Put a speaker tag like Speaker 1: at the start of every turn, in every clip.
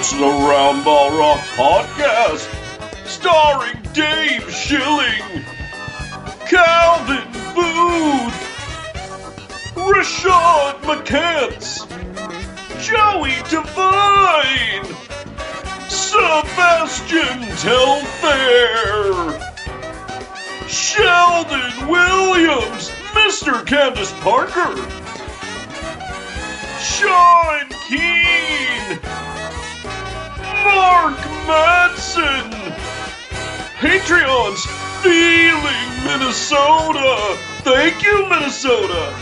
Speaker 1: It's the Round Ball Rock Podcast, starring Dave Schilling, Calvin Booth, Rashad McCants, Joey Devine, Sebastian Telfair, Sheldon Williams, Mr. Candace Parker, Sean Keane, Mark Madsen, Patreons Feeling Minnesota, thank you Minnesota,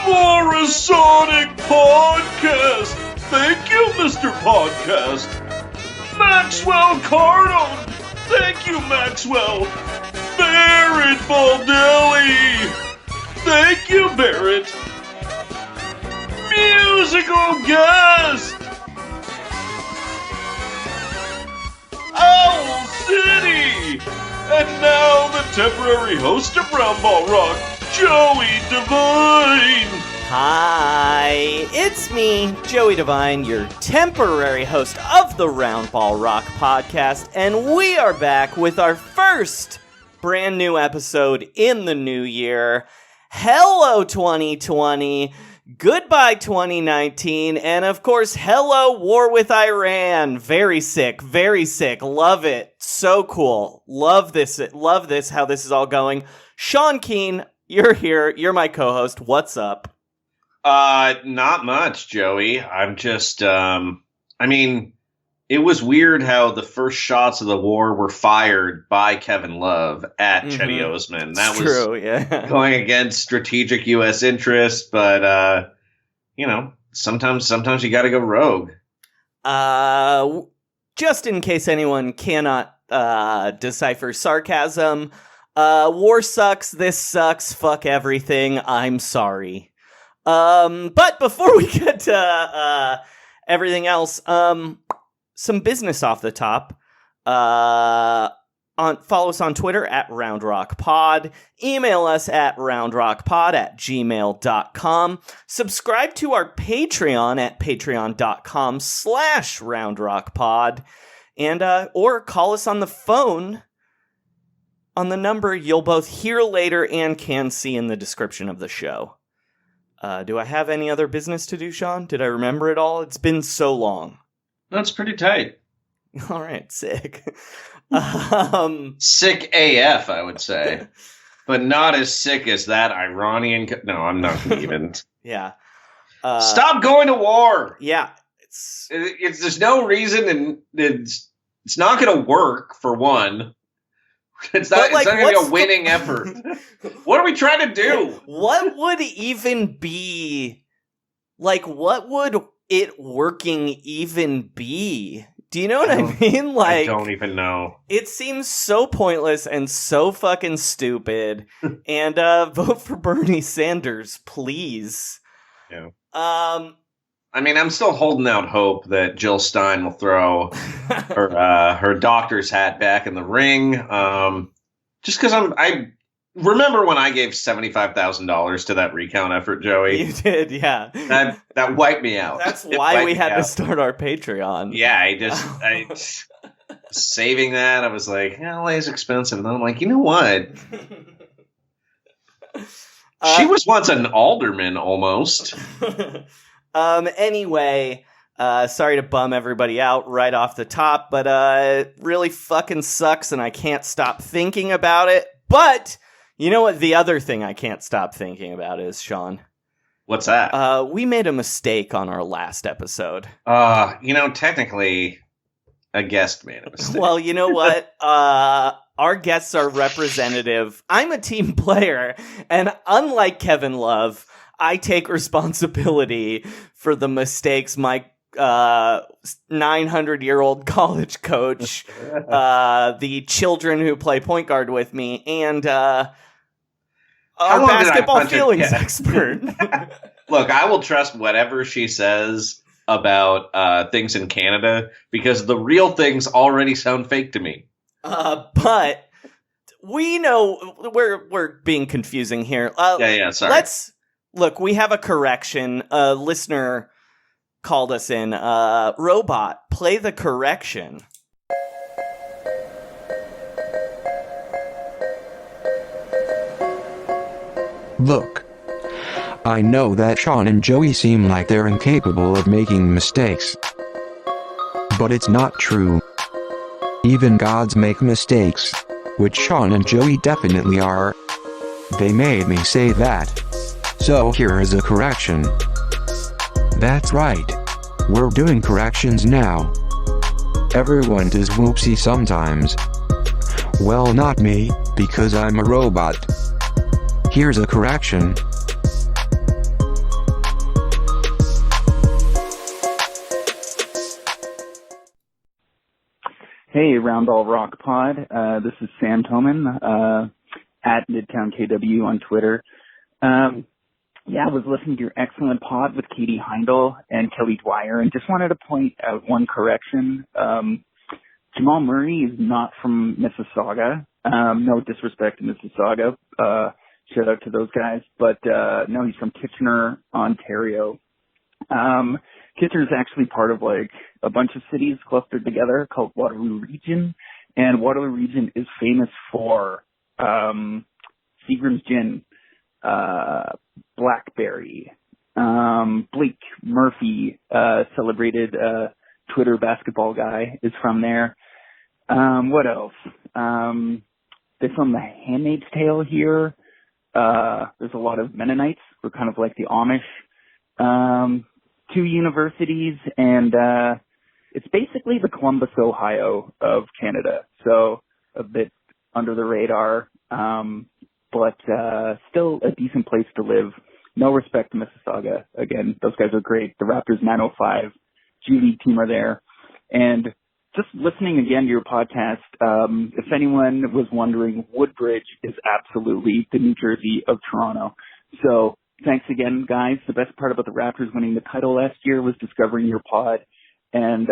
Speaker 1: Morrisonic Podcast, thank you Mr. Podcast, Maxwell Cardone, thank you Maxwell, Barrett Baldelli, thank you Barrett, musical guest, Owl City, and now the temporary host of Round Ball Rock, Joey Devine.
Speaker 2: Hi, it's me, Joey Devine, your temporary host of the Round Ball Rock Podcast, and we are back with our first brand new episode in the new year. Hello 2020, goodbye 2019, and of course, hello war with Iran. Very sick, love it, so cool, love this, how this is all going. Sean Keane, you're here, you're my co-host, what's up?
Speaker 1: Not much, Joey. I'm just, it was weird how the first shots of the war were fired by Kevin Love at Chetty Osman. That was
Speaker 2: true, yeah.
Speaker 1: Going against strategic U.S. interests, but, sometimes you gotta go rogue.
Speaker 2: Just in case anyone cannot decipher sarcasm, war sucks, this sucks, fuck everything, I'm sorry. But before we get to everything else, some business off the top. Follow us on Twitter at RoundRockPod. Email us at roundrockpod@gmail.com. Subscribe to our Patreon at patreon.com/roundrockpod. And, or call us on the phone on the number you'll both hear later and can see in the description of the show. Do I have any other business to do, Sean? Did I remember it all? It's been so long.
Speaker 1: That's pretty tight.
Speaker 2: All right, sick.
Speaker 1: Sick AF, I would say. But not as sick as that Iranian... No, I'm not even...
Speaker 2: Yeah.
Speaker 1: Stop going to war!
Speaker 2: Yeah.
Speaker 1: There's no reason, and it's not going to work, for one. It's not going to be a winning effort. What are we trying to do?
Speaker 2: What would even be... what would it working even be? Do you know what I mean?
Speaker 1: I don't even know.
Speaker 2: It seems so pointless and so fucking stupid. And vote for Bernie Sanders, please.
Speaker 1: Yeah. I'm still holding out hope that Jill Stein will throw her doctor's hat back in the ring. Just because I remember when I gave $75,000 to that recount effort, Joey.
Speaker 2: You did, yeah.
Speaker 1: That wiped me out.
Speaker 2: That's why we had to start our Patreon.
Speaker 1: Yeah, I saving that. I was like, LA is expensive. And then I'm like, you know what? She was once an alderman, almost.
Speaker 2: Anyway, sorry to bum everybody out right off the top, but it really fucking sucks and I can't stop thinking about it. But you know what the other thing I can't stop thinking about is, Sean?
Speaker 1: What's that?
Speaker 2: We made a mistake on our last episode.
Speaker 1: Technically, a guest made a mistake.
Speaker 2: Well, you know what? Our guests are representative. I'm a team player, and unlike Kevin Love, I take responsibility for the mistakes my 900-year-old college coach, the children who play point guard with me, and our basketball feelings expert.
Speaker 1: Look, I will trust whatever she says about things in Canada because the real things already sound fake to me.
Speaker 2: But we know we're being confusing here.
Speaker 1: Sorry.
Speaker 2: Look, we have a correction. A listener called us in. Robot, play the correction.
Speaker 3: Look. I know that Sean and Joey seem like they're incapable of making mistakes. But it's not true. Even gods make mistakes, which Sean and Joey definitely are. They made me say that. So here is a correction. That's right. We're doing corrections now. Everyone does whoopsie sometimes. Well, not me, because I'm a robot. Here's a correction.
Speaker 4: Hey, Roundball Rock Pod. This is Sam Toman, at Midtown KW on Twitter. I was listening to your excellent pod with Katie Heindel and Kelly Dwyer, and just wanted to point out one correction. Jamal Murray is not from Mississauga. No disrespect to Mississauga. Shout out to those guys. But, no, he's from Kitchener, Ontario. Kitchener is actually part of a bunch of cities clustered together called Waterloo Region, and Waterloo Region is famous for Seagram's Gin, Blackberry, Blake Murphy, celebrated Twitter basketball guy, is from there. What else? They filmed The Handmaid's Tale here. There's a lot of Mennonites. We're kind of like the Amish. 2 universities, and it's basically the Columbus, Ohio of Canada. So a bit under the radar, but still a decent place to live. No respect to Mississauga. Again, those guys are great. The Raptors 905 G-League team are there. And just listening again to your podcast, if anyone was wondering, Woodbridge is absolutely the New Jersey of Toronto. So thanks again, guys. The best part about the Raptors winning the title last year was discovering your pod. And,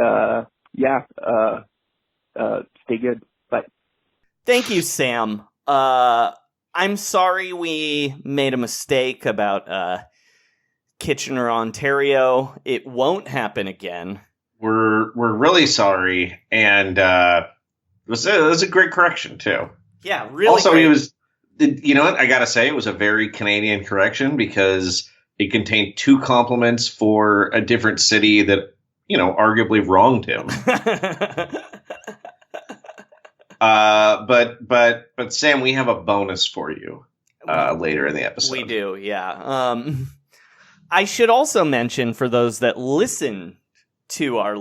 Speaker 4: stay good. Bye.
Speaker 2: Thank you, Sam. I'm sorry we made a mistake about Kitchener, Ontario. It won't happen again.
Speaker 1: We're really sorry, and it was a great correction, too.
Speaker 2: Yeah, really
Speaker 1: Also,
Speaker 2: great.
Speaker 1: he was... You know what? I gotta say, it was a very Canadian correction because it contained 2 compliments for a different city that, arguably wronged him. But Sam, we have a bonus for you later in the episode.
Speaker 2: We do, yeah. I should also mention, for those that listen to our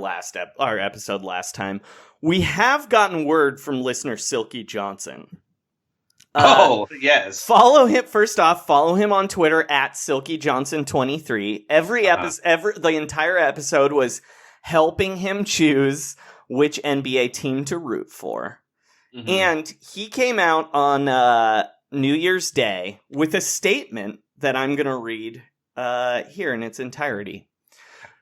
Speaker 2: episode last time, we have gotten word from listener Silky Johnson.
Speaker 1: Yes.
Speaker 2: Follow him on Twitter at SilkyJohnson23. The entire episode was helping him choose which NBA team to root for. Mm-hmm. And he came out on New Year's Day with a statement that I'm going to read here in its entirety.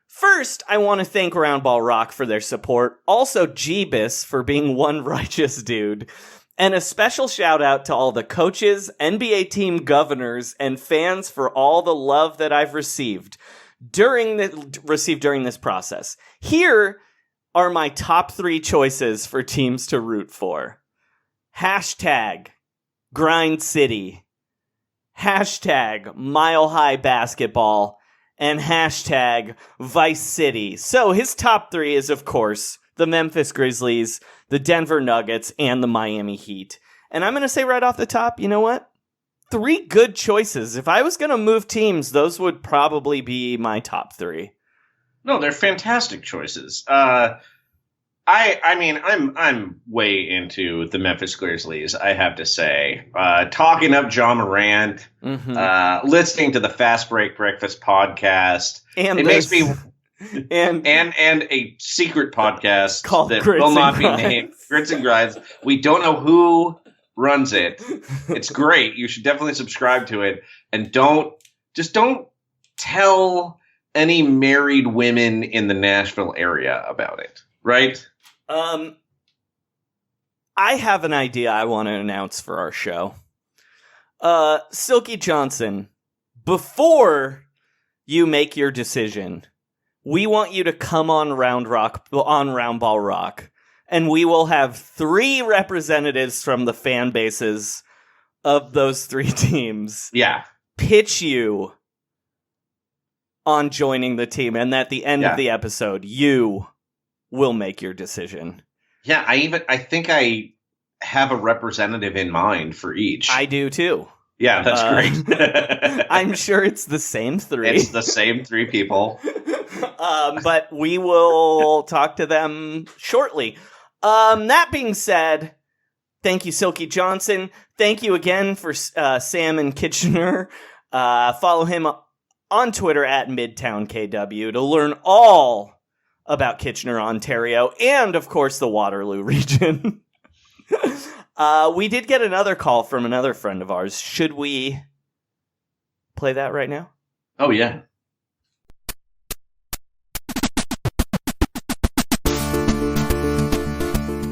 Speaker 2: First, I want to thank Roundball Rock for their support. Also, Jeebus for being one righteous dude. And a special shout out to all the coaches, NBA team governors, and fans for all the love that I've received during this process. Here are my top 3 choices for teams to root for. Hashtag Grind City. Hashtag Mile High Basketball. And hashtag Vice City. So his top 3 is, of course, the Memphis Grizzlies, the Denver Nuggets, and the Miami Heat. And I'm going to say right off the top, you know what? 3 good choices. If I was going to move teams, those would probably be my top 3.
Speaker 1: No, they're fantastic choices. I'm way into the Memphis Grizzlies, I have to say. Talking up John Morant, listening to the Fast Break Breakfast podcast. And makes me... and a secret podcast
Speaker 2: called
Speaker 1: that
Speaker 2: Grits
Speaker 1: will not
Speaker 2: and
Speaker 1: be named Grits and Grinds. We don't know who runs it. It's great. You should definitely subscribe to it, and don't tell any married women in the Nashville area about it. Right?
Speaker 2: I have an idea I want to announce for our show. Silky Johnson, before you make your decision, we want you to come on Round Ball Rock, and we will have 3 representatives from the fan bases of those 3 teams.
Speaker 1: Yeah.
Speaker 2: Pitch you on joining the team, and at the end of the episode, you will make your decision.
Speaker 1: Yeah, I think I have a representative in mind for each.
Speaker 2: I do too.
Speaker 1: Yeah, that's great.
Speaker 2: I'm sure it's the same 3.
Speaker 1: It's the same 3 people.
Speaker 2: But we will talk to them shortly. That being said, thank you, Silky Johnson. Thank you again for Sam in Kitchener. Follow him on Twitter at MidtownKW to learn all about Kitchener, Ontario, and, of course, the Waterloo region. We did get another call from another friend of ours. Should we play that right now?
Speaker 1: Oh, yeah.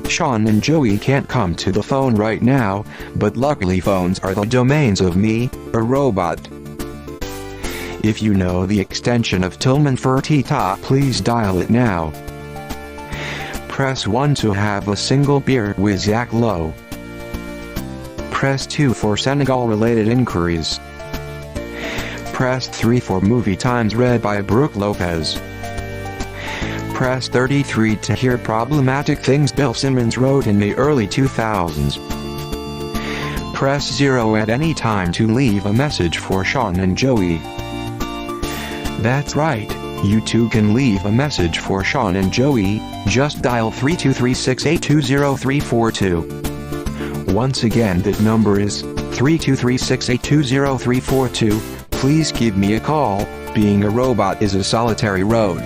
Speaker 3: Sean and Joey can't come to the phone right now, but luckily phones are the domains of me, a robot. If you know the extension of Tillman Fertitta, please dial it now. Press 1 to have a single beer with Zach Lowe. Press 2 for Senegal-related inquiries. Press 3 for movie times read by Brooke Lopez. Press 33 to hear problematic things Bill Simmons wrote in the early 2000s. Press 0 at any time to leave a message for Sean and Joey. That's right, you too can leave a message for Sean and Joey. Just dial 323-682-0342. Once again, that number is 323-682-0342. Please give me a call. Being a robot is a solitary road.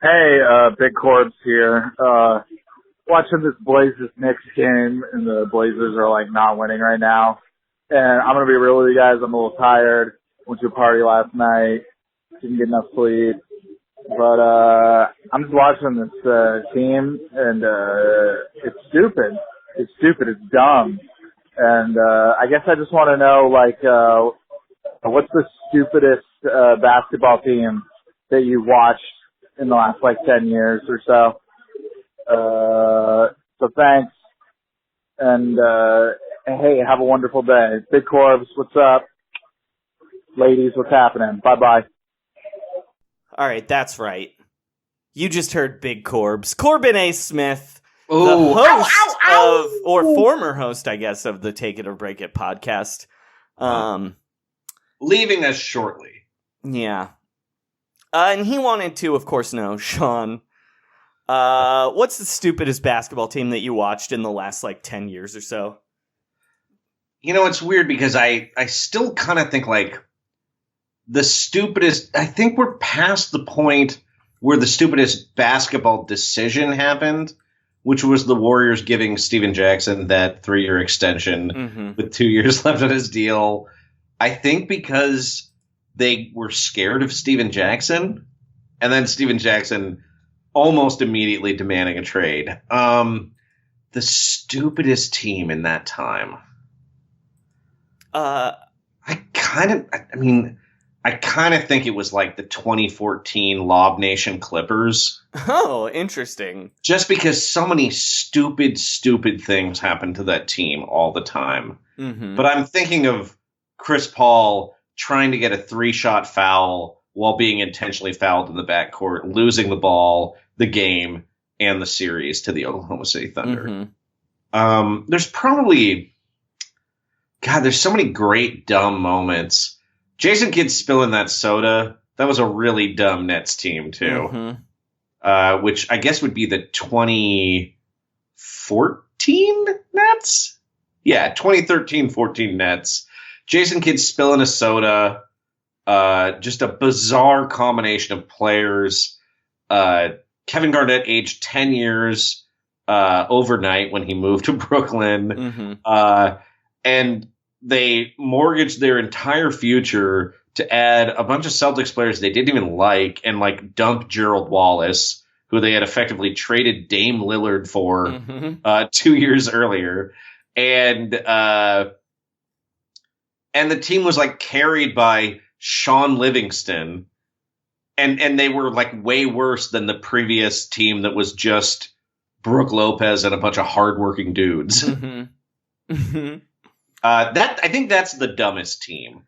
Speaker 5: Hey, Big Corbs here. Watching this Blazers-Knicks game, and the Blazers are, like, not winning right now. And I'm going to be real with you guys, I'm a little tired. Went to a party last night. Didn't get enough sleep. But, I'm just watching this, team, and, it's stupid. It's stupid. It's dumb. And, I guess I just want to know, like, what's the stupidest, basketball team that you watched in the last, like, 10 years or so? So thanks. And, hey, have a wonderful day. Big Corbs, what's up? Ladies, what's happening? Bye-bye.
Speaker 2: All right, that's right. You just heard Big Corbs. Corbin A. Smith,
Speaker 1: Ooh.
Speaker 2: the host of, or former host, I guess, of the Take It or Break It podcast.
Speaker 1: Leaving us shortly.
Speaker 2: Yeah. And he wanted to, of course, know, Sean, what's the stupidest basketball team that you watched in the last, like, 10 years or so?
Speaker 1: You know, it's weird because I still kind of think, like, the stupidest... I think we're past the point where the stupidest basketball decision happened, which was the Warriors giving Steven Jackson that 3-year extension with 2 years left on his deal. I think because they were scared of Steven Jackson, and then Steven Jackson almost immediately demanding a trade. The stupidest team in that time. I kind of think it was like the 2014 Lob Nation Clippers.
Speaker 2: Oh, interesting.
Speaker 1: Just because so many stupid things happen to that team all the time.
Speaker 2: Mm-hmm.
Speaker 1: But I'm thinking of Chris Paul trying to get a 3-shot foul while being intentionally fouled in the backcourt, losing the ball, the game, and the series to the Oklahoma City Thunder.
Speaker 2: Mm-hmm.
Speaker 1: There's probably... God, there's so many great dumb moments. Jason Kidd spilling that soda, that was a really dumb Nets team, too.
Speaker 2: Mm-hmm.
Speaker 1: Which I guess would be the 2014 Nets? Yeah, 2013-14 Nets. Jason Kidd spilling a soda. Just a bizarre combination of players. Kevin Garnett aged 10 years overnight when he moved to Brooklyn.
Speaker 2: Mm-hmm.
Speaker 1: And they mortgaged their entire future to add a bunch of Celtics players they didn't even like and like dump Gerald Wallace, who they had effectively traded Dame Lillard for 2 years earlier. And the team was like carried by Sean Livingston, and they were like way worse than the previous team that was just Brooke Lopez and a bunch of hardworking dudes. That I think that's the dumbest team.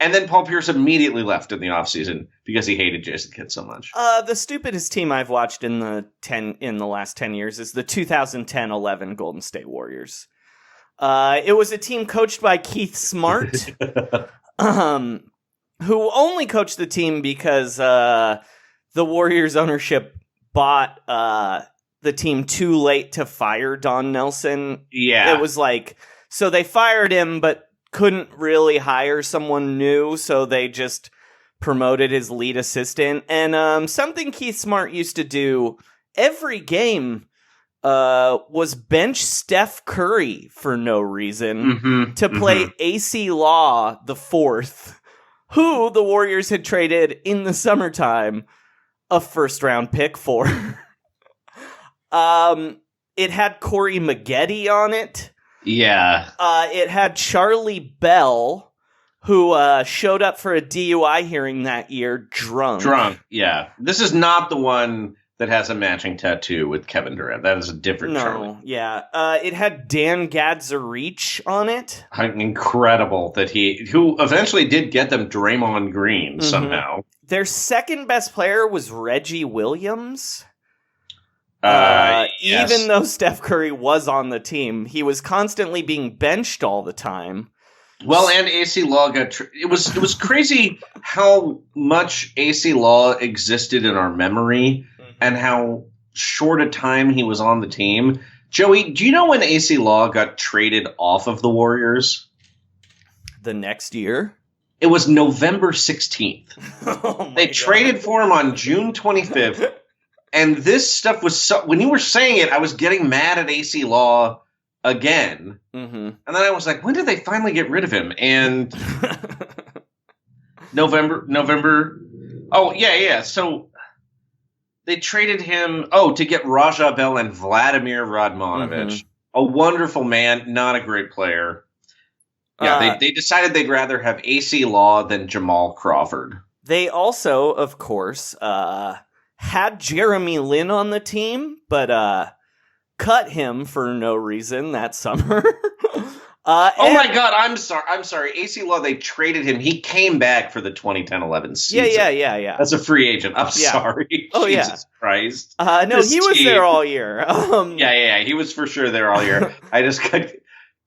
Speaker 1: And then Paul Pierce immediately left in the offseason because he hated Jason Kidd so much.
Speaker 2: The stupidest team I've watched in the last 10 years is the 2010-11 Golden State Warriors. It was a team coached by Keith Smart, who only coached the team because the Warriors ownership bought the team too late to fire Don Nelson.
Speaker 1: Yeah.
Speaker 2: It was like, so they fired him, but couldn't really hire someone new, so they just promoted his lead assistant. And something Keith Smart used to do every game was bench Steph Curry for no reason to play AC Law the fourth, who the Warriors had traded in the summertime a first-round pick for. It had Corey Maggette on it.
Speaker 1: Yeah.
Speaker 2: It had Charlie Bell, who showed up for a DUI hearing that year drunk.
Speaker 1: Yeah. This is not the one that has a matching tattoo with Kevin Durant. That is a different Charlie.
Speaker 2: Yeah. It had Dan Gadzarich on it.
Speaker 1: Incredible that who eventually did get them Draymond Green somehow.
Speaker 2: Their second best player was Reggie Williams.
Speaker 1: Yes.
Speaker 2: Even though Steph Curry was on the team, he was constantly being benched all the time.
Speaker 1: Well, and AC Law got it was crazy how much AC Law existed in our memory and how short a time he was on the team. Joey, do you know when AC Law got traded off of the Warriors?
Speaker 2: The next year?
Speaker 1: It was November 16th. They traded for him on June 25th. And this stuff was when you were saying it, I was getting mad at AC Law again. And then I was like, when did they finally get rid of him? And November. Oh, yeah. So they traded him, to get Raja Bell and Vladimir Radmanovic. A wonderful man, not a great player. Yeah, they decided they'd rather have AC Law than Jamal Crawford.
Speaker 2: They also, of course, had Jeremy Lin on the team, but cut him for no reason that summer.
Speaker 1: My God, I'm sorry. AC Law, they traded him. He came back for the 2010-11 season.
Speaker 2: Yeah.
Speaker 1: As a free agent. I'm sorry.
Speaker 2: Oh,
Speaker 1: Jesus Christ.
Speaker 2: No, he was there all year.
Speaker 1: Yeah. He was for sure there all year. I just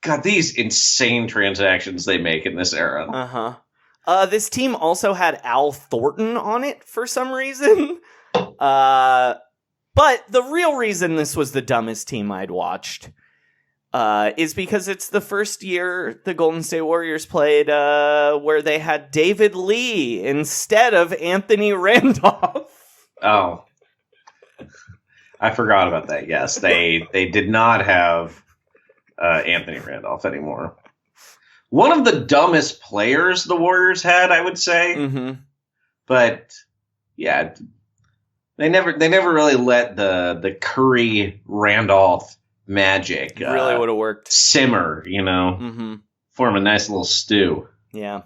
Speaker 1: got these insane transactions they make in this era.
Speaker 2: This team also had Al Thornton on it for some reason. But the real reason this was the dumbest team I'd watched is because it's the first year the Golden State Warriors played where they had David Lee instead of Anthony Randolph.
Speaker 1: Oh. I forgot about that. Yes, they did not have Anthony Randolph anymore. One of the dumbest players the Warriors had, I would say. But yeah, they never really let the Curry Randolph magic
Speaker 2: really would have worked.
Speaker 1: Simmer, form a nice little stew.
Speaker 2: Yeah.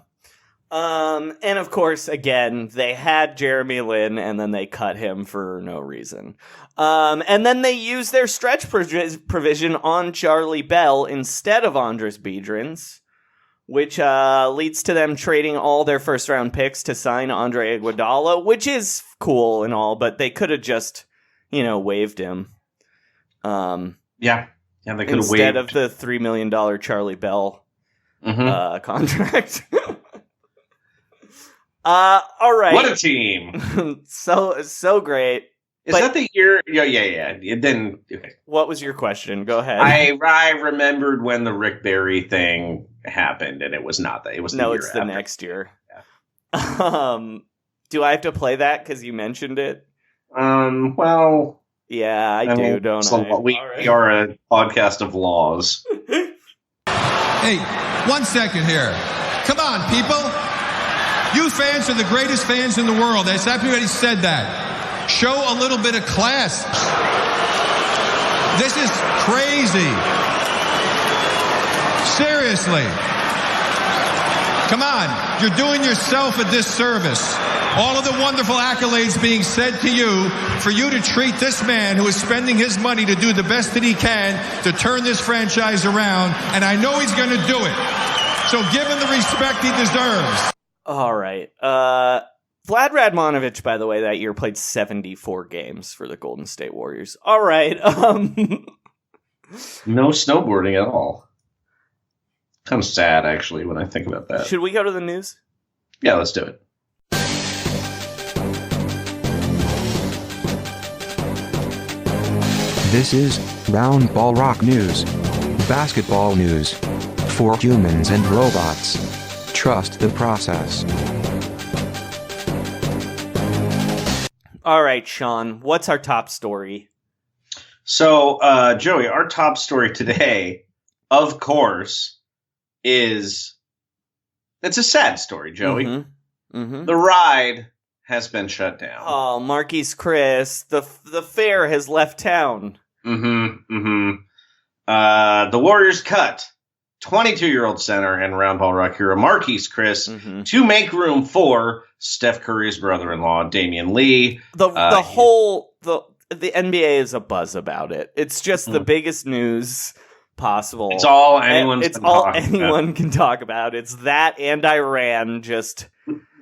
Speaker 2: And of course, again, they had Jeremy Lin and then they cut him for no reason. And then they used their stretch provision on Charlie Bell instead of Andres Biedrins, which leads to them trading all their first-round picks to sign Andre Iguodala, which is cool and all, but they could have just, waived him.
Speaker 1: Yeah, they could have waived.
Speaker 2: Instead of the $3 million Charlie Bell contract. All right.
Speaker 1: What a team.
Speaker 2: So great.
Speaker 1: Is that the year? Yeah. Then, okay.
Speaker 2: What was your question? Go ahead.
Speaker 1: I remembered when the Rick Barry thing happened, and it was not that. It was the year
Speaker 2: it's the
Speaker 1: after.
Speaker 2: next year. Yeah. Do I have to play that because you mentioned it?
Speaker 1: Well.
Speaker 2: Yeah, I do, don't I?
Speaker 1: We are a podcast of laws.
Speaker 6: Hey, 1 second here. Come on, people. You fans are the greatest fans in the world. Has everybody said that? Show a little bit of class. This is crazy. Seriously. Come on, you're doing yourself a disservice. All of the wonderful accolades being said to you for you to treat this man who is spending his money to do the best that he can to turn this franchise around, and I know he's going to do it. So give him the respect he deserves.
Speaker 2: All right. Vlad Radmanovich, by the way, that year played 74 games for the Golden State Warriors. All right.
Speaker 1: No snowboarding at all. Kind of sad, actually, when I think about that.
Speaker 2: Should we go to the news?
Speaker 1: Yeah, let's do it.
Speaker 3: This is Round Ball Rock News. Basketball news. For humans and robots. Trust the process.
Speaker 2: All right, Sean, what's our top story?
Speaker 1: So, Joey, our top story today, of course, it's a sad story, Joey.
Speaker 2: Mm-hmm. Mm-hmm.
Speaker 1: The ride has been shut down.
Speaker 2: Oh, Marquise Chris, the fair has left town.
Speaker 1: Mm-hmm. Mm-hmm. The Warriors cut 22-year-old center and round ball rock hero Marquise Chris to make room for Steph Curry's brother-in-law, Damian Lee.
Speaker 2: The NBA is a buzz about it. It's just the biggest news possible.
Speaker 1: It's all anyone
Speaker 2: can talk about. It's that and Iran just...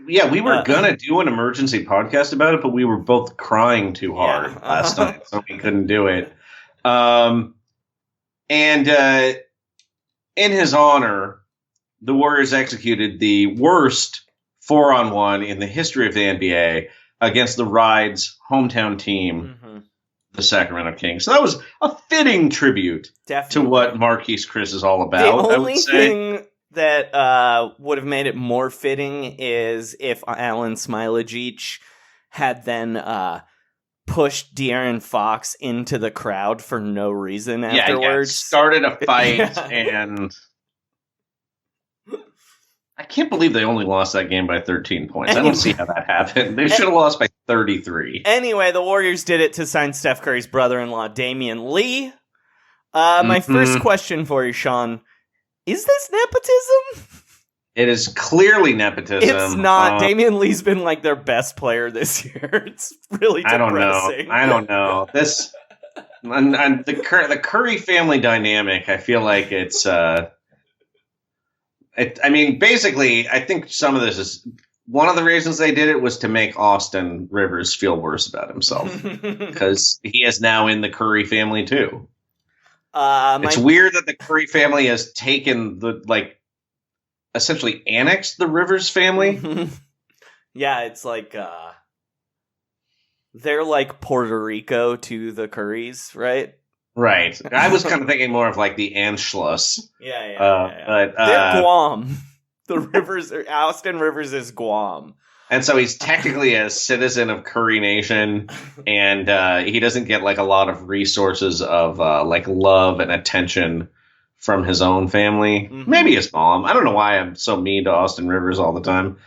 Speaker 1: Yeah, we were gonna do an emergency podcast about it, but we were both crying too hard last night, so we couldn't do it. And in his honor, the Warriors executed the worst 4-on-1 in the history of the NBA against the Ride's hometown team, the Sacramento Kings. So that was a fitting tribute to what Marquise Chris is all about.
Speaker 2: The only thing that would have made it more fitting is if Alan Smilagic had then pushed De'Aaron Fox into the crowd for no reason afterwards.
Speaker 1: Yeah, started a fight, and I can't believe they only lost that game by 13 points. I don't see how that happened. They should have lost by 33.
Speaker 2: Anyway, the Warriors did it to sign Steph Curry's brother-in-law, Damian Lee. My first question for you, Sean, is this nepotism?
Speaker 1: It is clearly nepotism.
Speaker 2: It's not. Damian Lee's been like their best player this year. It's really depressing.
Speaker 1: I don't know. This and the Curry family dynamic, I feel like it's basically, I think some of this is one of the reasons they did it was to make Austin Rivers feel worse about himself because he is now in the Curry family too. It's weird that the Curry family has taken essentially annexed the Rivers family.
Speaker 2: Yeah, it's like they're like Puerto Rico to the Currys, right?
Speaker 1: Right. I was kind of thinking more of like the Anschluss.
Speaker 2: Yeah.
Speaker 1: But
Speaker 2: they're Guam. The Rivers, Austin Rivers is Guam.
Speaker 1: And so he's technically a citizen of Curry Nation, and he doesn't get like a lot of resources of like love and attention from his own family. Maybe his mom. I don't know why I'm so mean to Austin Rivers all the time.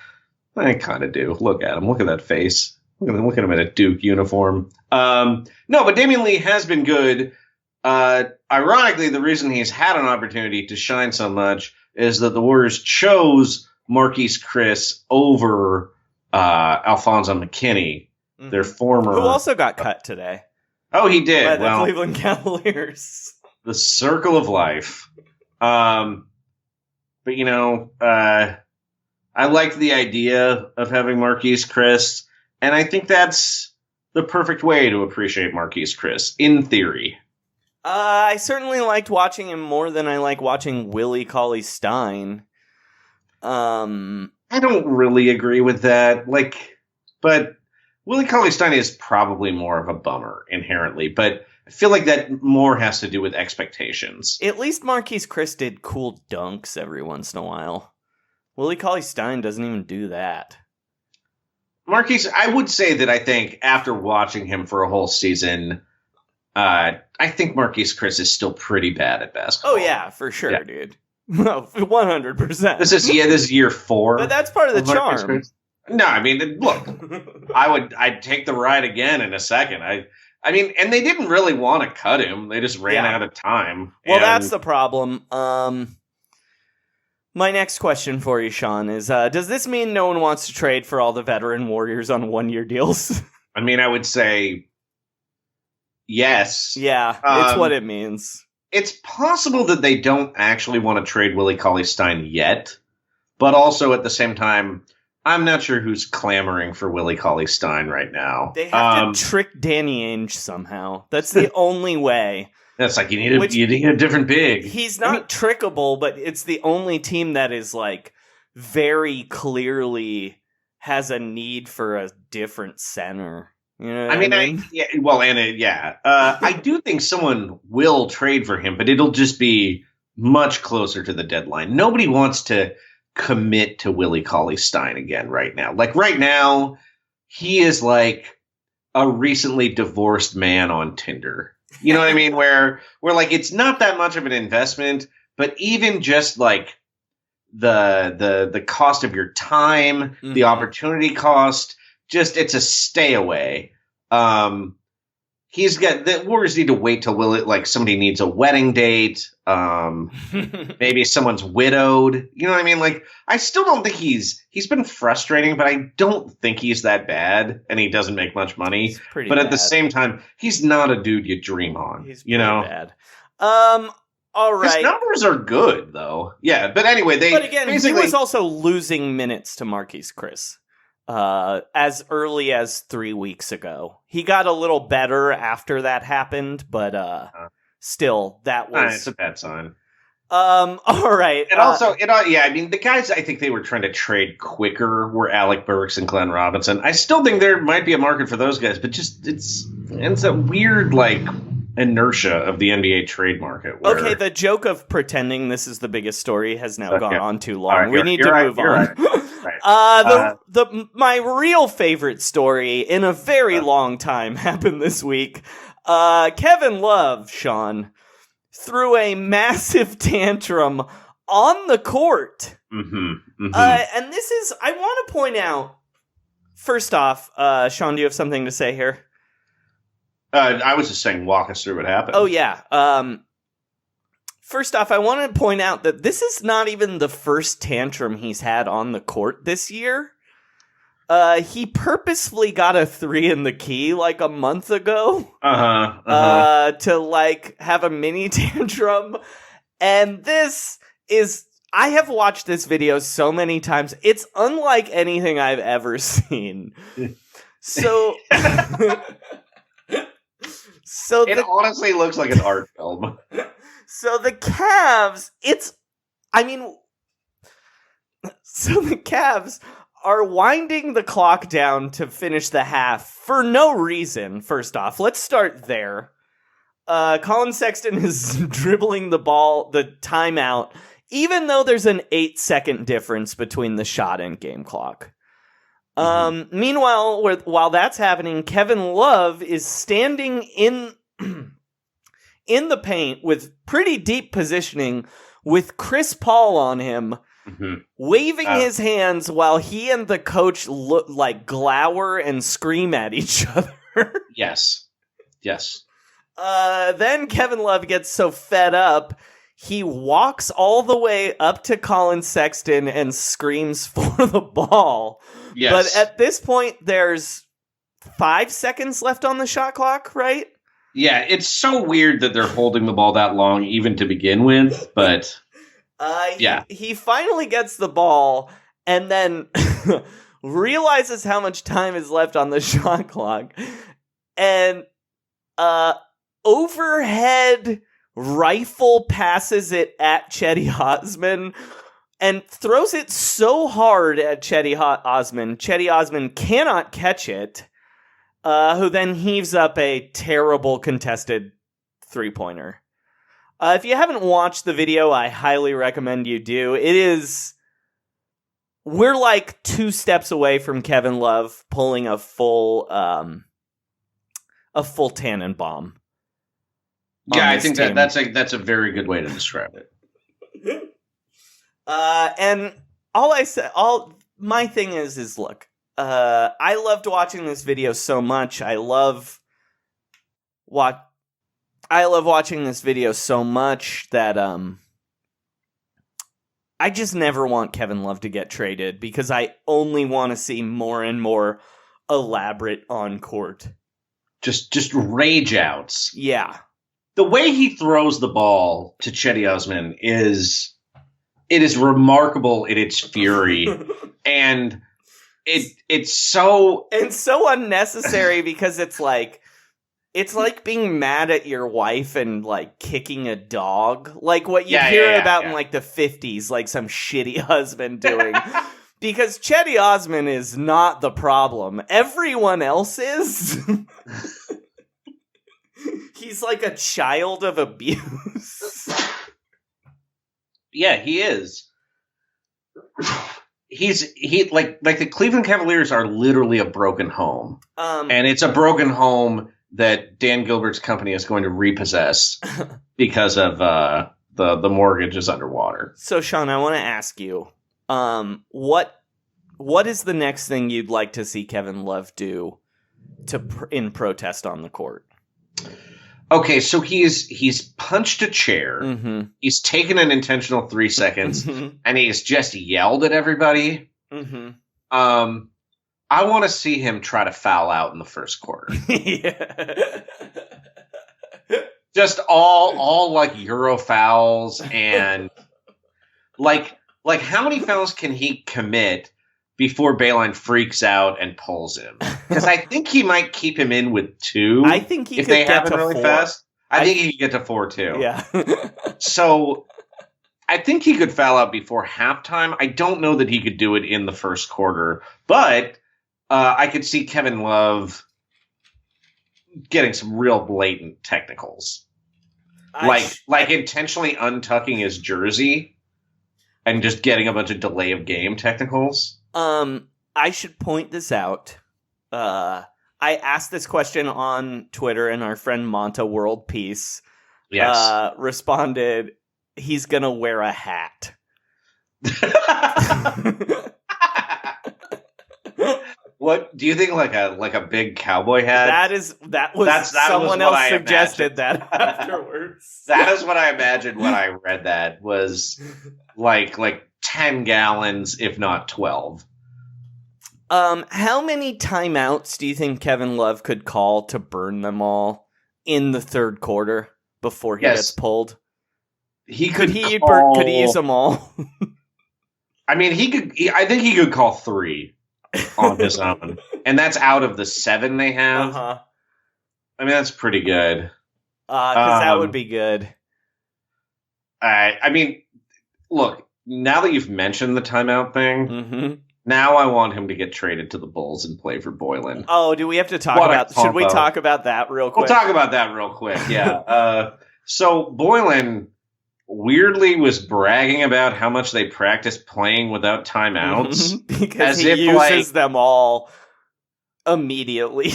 Speaker 1: I kind of do. Look at him. Look at that face. Look at him in a Duke uniform. No, but Damian Lee has been good. Ironically, the reason he's had an opportunity to shine so much is that the Warriors chose Marquise Chris over Alfonso McKinney, their former...
Speaker 2: Who also got cut today.
Speaker 1: Oh, he did.
Speaker 2: By the Cleveland Cavaliers.
Speaker 1: The circle of life. But, I liked the idea of having Marquise Chris, and I think that's the perfect way to appreciate Marquise Chris, in theory.
Speaker 2: I certainly liked watching him more than I like watching Willie Cauley-Stein.
Speaker 1: I don't really agree with that. But Willie Cauley-Stein is probably more of a bummer inherently, but I feel like that more has to do with expectations.
Speaker 2: At least Marquise Chris did cool dunks every once in a while. Willie Cauley-Stein doesn't even do that.
Speaker 1: Marquise, I would say that I think after watching him for a whole season, I think Marquise Chris is still pretty bad at basketball.
Speaker 2: Oh yeah, for sure, dude. No, 100%.
Speaker 1: This is year 4.
Speaker 2: But that's part of the charm.
Speaker 1: No, I mean, look, I'd take the ride again in a second. I mean, and they didn't really want to cut him. They just ran out of time.
Speaker 2: Well, that's the problem. My next question for you, Sean, is does this mean no one wants to trade for all the veteran Warriors on one-year deals?
Speaker 1: I mean, I would say yes.
Speaker 2: Yeah, it's what it means.
Speaker 1: It's possible that they don't actually want to trade Willie Cauley-Stein yet, but also at the same time, I'm not sure who's clamoring for Willie Cauley-Stein right now.
Speaker 2: They have to trick Danny Ainge somehow. That's the only way.
Speaker 1: That's like, you need a different big.
Speaker 2: He's not trickable, but it's the only team that is like very clearly has a need for a different center. You know what I mean?
Speaker 1: I do think someone will trade for him, but it'll just be much closer to the deadline. Nobody wants to commit to Willie Cauley-Stein again right now. Like right now, he is like a recently divorced man on Tinder. You know what I mean? Where like it's not that much of an investment, but even just like the cost of your time, the opportunity cost, just it's a stay away. He's got the Warriors need to wait till somebody needs a wedding date. Maybe someone's widowed. You know what I mean? Like I still don't think he's been frustrating, but I don't think he's that bad, and he doesn't make much money. But at the same time, he's not a dude you dream on.
Speaker 2: He's
Speaker 1: you know
Speaker 2: bad. All right.
Speaker 1: His numbers are good though. Yeah, but anyway,
Speaker 2: he was also losing minutes to Marquise Chris. As early as 3 weeks ago. He got a little better after that happened, but still, that was...
Speaker 1: It's a bad sign.
Speaker 2: All right.
Speaker 1: I mean, the guys I think they were trying to trade quicker were Alec Burks and Glenn Robinson. I still think there might be a market for those guys, but just it's a weird, like, inertia of the NBA trade market.
Speaker 2: Okay, the joke of pretending this is the biggest story has now gone on too long. Right, we need to move on. Right. My real favorite story in a very long time happened this week. Kevin Love, Sean, threw a massive tantrum on the court. And this is, I want to point out, first off, Sean, do you have something to say here?
Speaker 1: I was just saying, walk us through what happened.
Speaker 2: Oh, yeah. First off, I want to point out that this is not even the first tantrum he's had on the court this year. He purposefully got a 3 in the key like a month ago. To like have a mini tantrum. And this is, I have watched this video so many times. It's unlike anything I've ever seen. So...
Speaker 1: it honestly looks like an art film.
Speaker 2: So the Cavs, the Cavs are winding the clock down to finish the half for no reason, first off. Let's start there. Colin Sexton is dribbling the ball, the timeout, even though there's an 8-second difference between the shot and game clock. Meanwhile, while that's happening, Kevin Love is standing in the paint with pretty deep positioning with Chris Paul on him, waving his hands while he and the coach glower and scream at each other.
Speaker 1: Yes.
Speaker 2: Then Kevin Love gets so fed up, he walks all the way up to Colin Sexton and screams for the ball. Yes. But at this point, there's 5 seconds left on the shot clock, right?
Speaker 1: Yeah, it's so weird that they're holding the ball that long, even to begin with, but...
Speaker 2: He finally gets the ball, and then realizes how much time is left on the shot clock, and overhead rifle passes it at Cedi Osman, and throws it so hard at Cedi Osman. Cedi Osman cannot catch it, who then heaves up a terrible contested three-pointer. If you haven't watched the video, I highly recommend you do. We're like 2 steps away from Kevin Love pulling a full Tannenbaum.
Speaker 1: Yeah, I think that's a very good way to describe it.
Speaker 2: And my thing is look, I loved watching this video so much. I love watching this video so much that I just never want Kevin Love to get traded because I only want to see more and more elaborate on court.
Speaker 1: Just rage outs.
Speaker 2: Yeah.
Speaker 1: The way he throws the ball to Chetty Osman is remarkable in its fury. And it's so
Speaker 2: unnecessary because it's like being mad at your wife and like kicking a dog, like what you hear about in like the 50s, like some shitty husband doing. Because Chetty Osman is not the problem. Everyone else is. He's like a child of abuse.
Speaker 1: Yeah, he is. He like the Cleveland Cavaliers are literally a broken home. And it's a broken home that Dan Gilbert's company is going to repossess because of the mortgage is underwater.
Speaker 2: So, Sean, I want to ask you, what is the next thing you'd like to see Kevin Love do in protest on the court?
Speaker 1: Okay, so he's punched a chair,
Speaker 2: mm-hmm.
Speaker 1: he's taken an intentional 3 seconds,
Speaker 2: mm-hmm.
Speaker 1: and he's just yelled at everybody.
Speaker 2: Mm-hmm.
Speaker 1: I want to see him try to foul out in the first quarter.
Speaker 2: Yeah.
Speaker 1: Just all like Euro fouls and like how many fouls can he commit before Beilein freaks out and pulls him? Because I think he might keep him in with 2.
Speaker 2: I think he
Speaker 1: if
Speaker 2: could
Speaker 1: they
Speaker 2: get
Speaker 1: happen
Speaker 2: to
Speaker 1: really
Speaker 2: 4.
Speaker 1: fast. I think he could get to 4 too.
Speaker 2: Yeah.
Speaker 1: So I think he could foul out before halftime. I don't know that he could do it in the first quarter, but I could see Kevin Love getting some real blatant technicals. Like intentionally untucking his jersey and just getting a bunch of delay of game technicals.
Speaker 2: I should point this out. I asked this question on Twitter, and our friend Monta World Peace responded, he's gonna wear a hat.
Speaker 1: What do you think? Like a big cowboy hat?
Speaker 2: Someone else suggested that afterwards.
Speaker 1: That is what I imagined when I read that, was like 10 gallons, if not 12.
Speaker 2: How many timeouts do you think Kevin Love could call to burn them all in the third quarter before he gets pulled? Could he use them all?
Speaker 1: I mean, I think he could call 3 on his own, and that's out of the 7 they have.
Speaker 2: Uh-huh.
Speaker 1: I mean, that's pretty good.
Speaker 2: Because that would be good.
Speaker 1: I mean, look, now that you've mentioned the timeout thing,
Speaker 2: mm-hmm.
Speaker 1: now I want him to get traded to the Bulls and play for Boylan.
Speaker 2: Oh, do we have to talk about? Should we talk about that real quick?
Speaker 1: We'll talk about that real quick. Yeah. So Boylan weirdly was bragging about how much they practice playing without timeouts,
Speaker 2: because he uses them all immediately.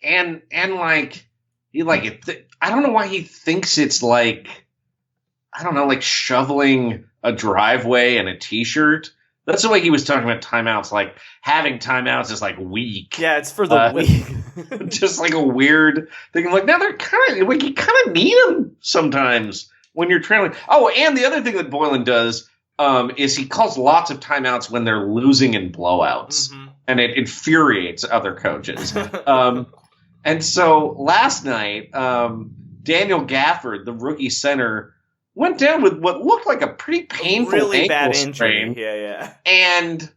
Speaker 1: and he I don't know why he thinks it's like, I don't know, like shoveling a driveway and a t-shirt. That's the way he was talking about timeouts. Like, having timeouts is like weak.
Speaker 2: Yeah, it's for the weak.
Speaker 1: Just like a weird thing. Like, now they're kind of like, you kind of need them sometimes when you're trailing. Oh, and the other thing that Boylan does is he calls lots of timeouts when they're losing in blowouts,
Speaker 2: mm-hmm.
Speaker 1: and it infuriates other coaches. And so last night, Daniel Gafford, the rookie center, went down with what looked like a pretty painful
Speaker 2: really bad
Speaker 1: ankle
Speaker 2: injury.
Speaker 1: strain.
Speaker 2: Yeah.
Speaker 1: And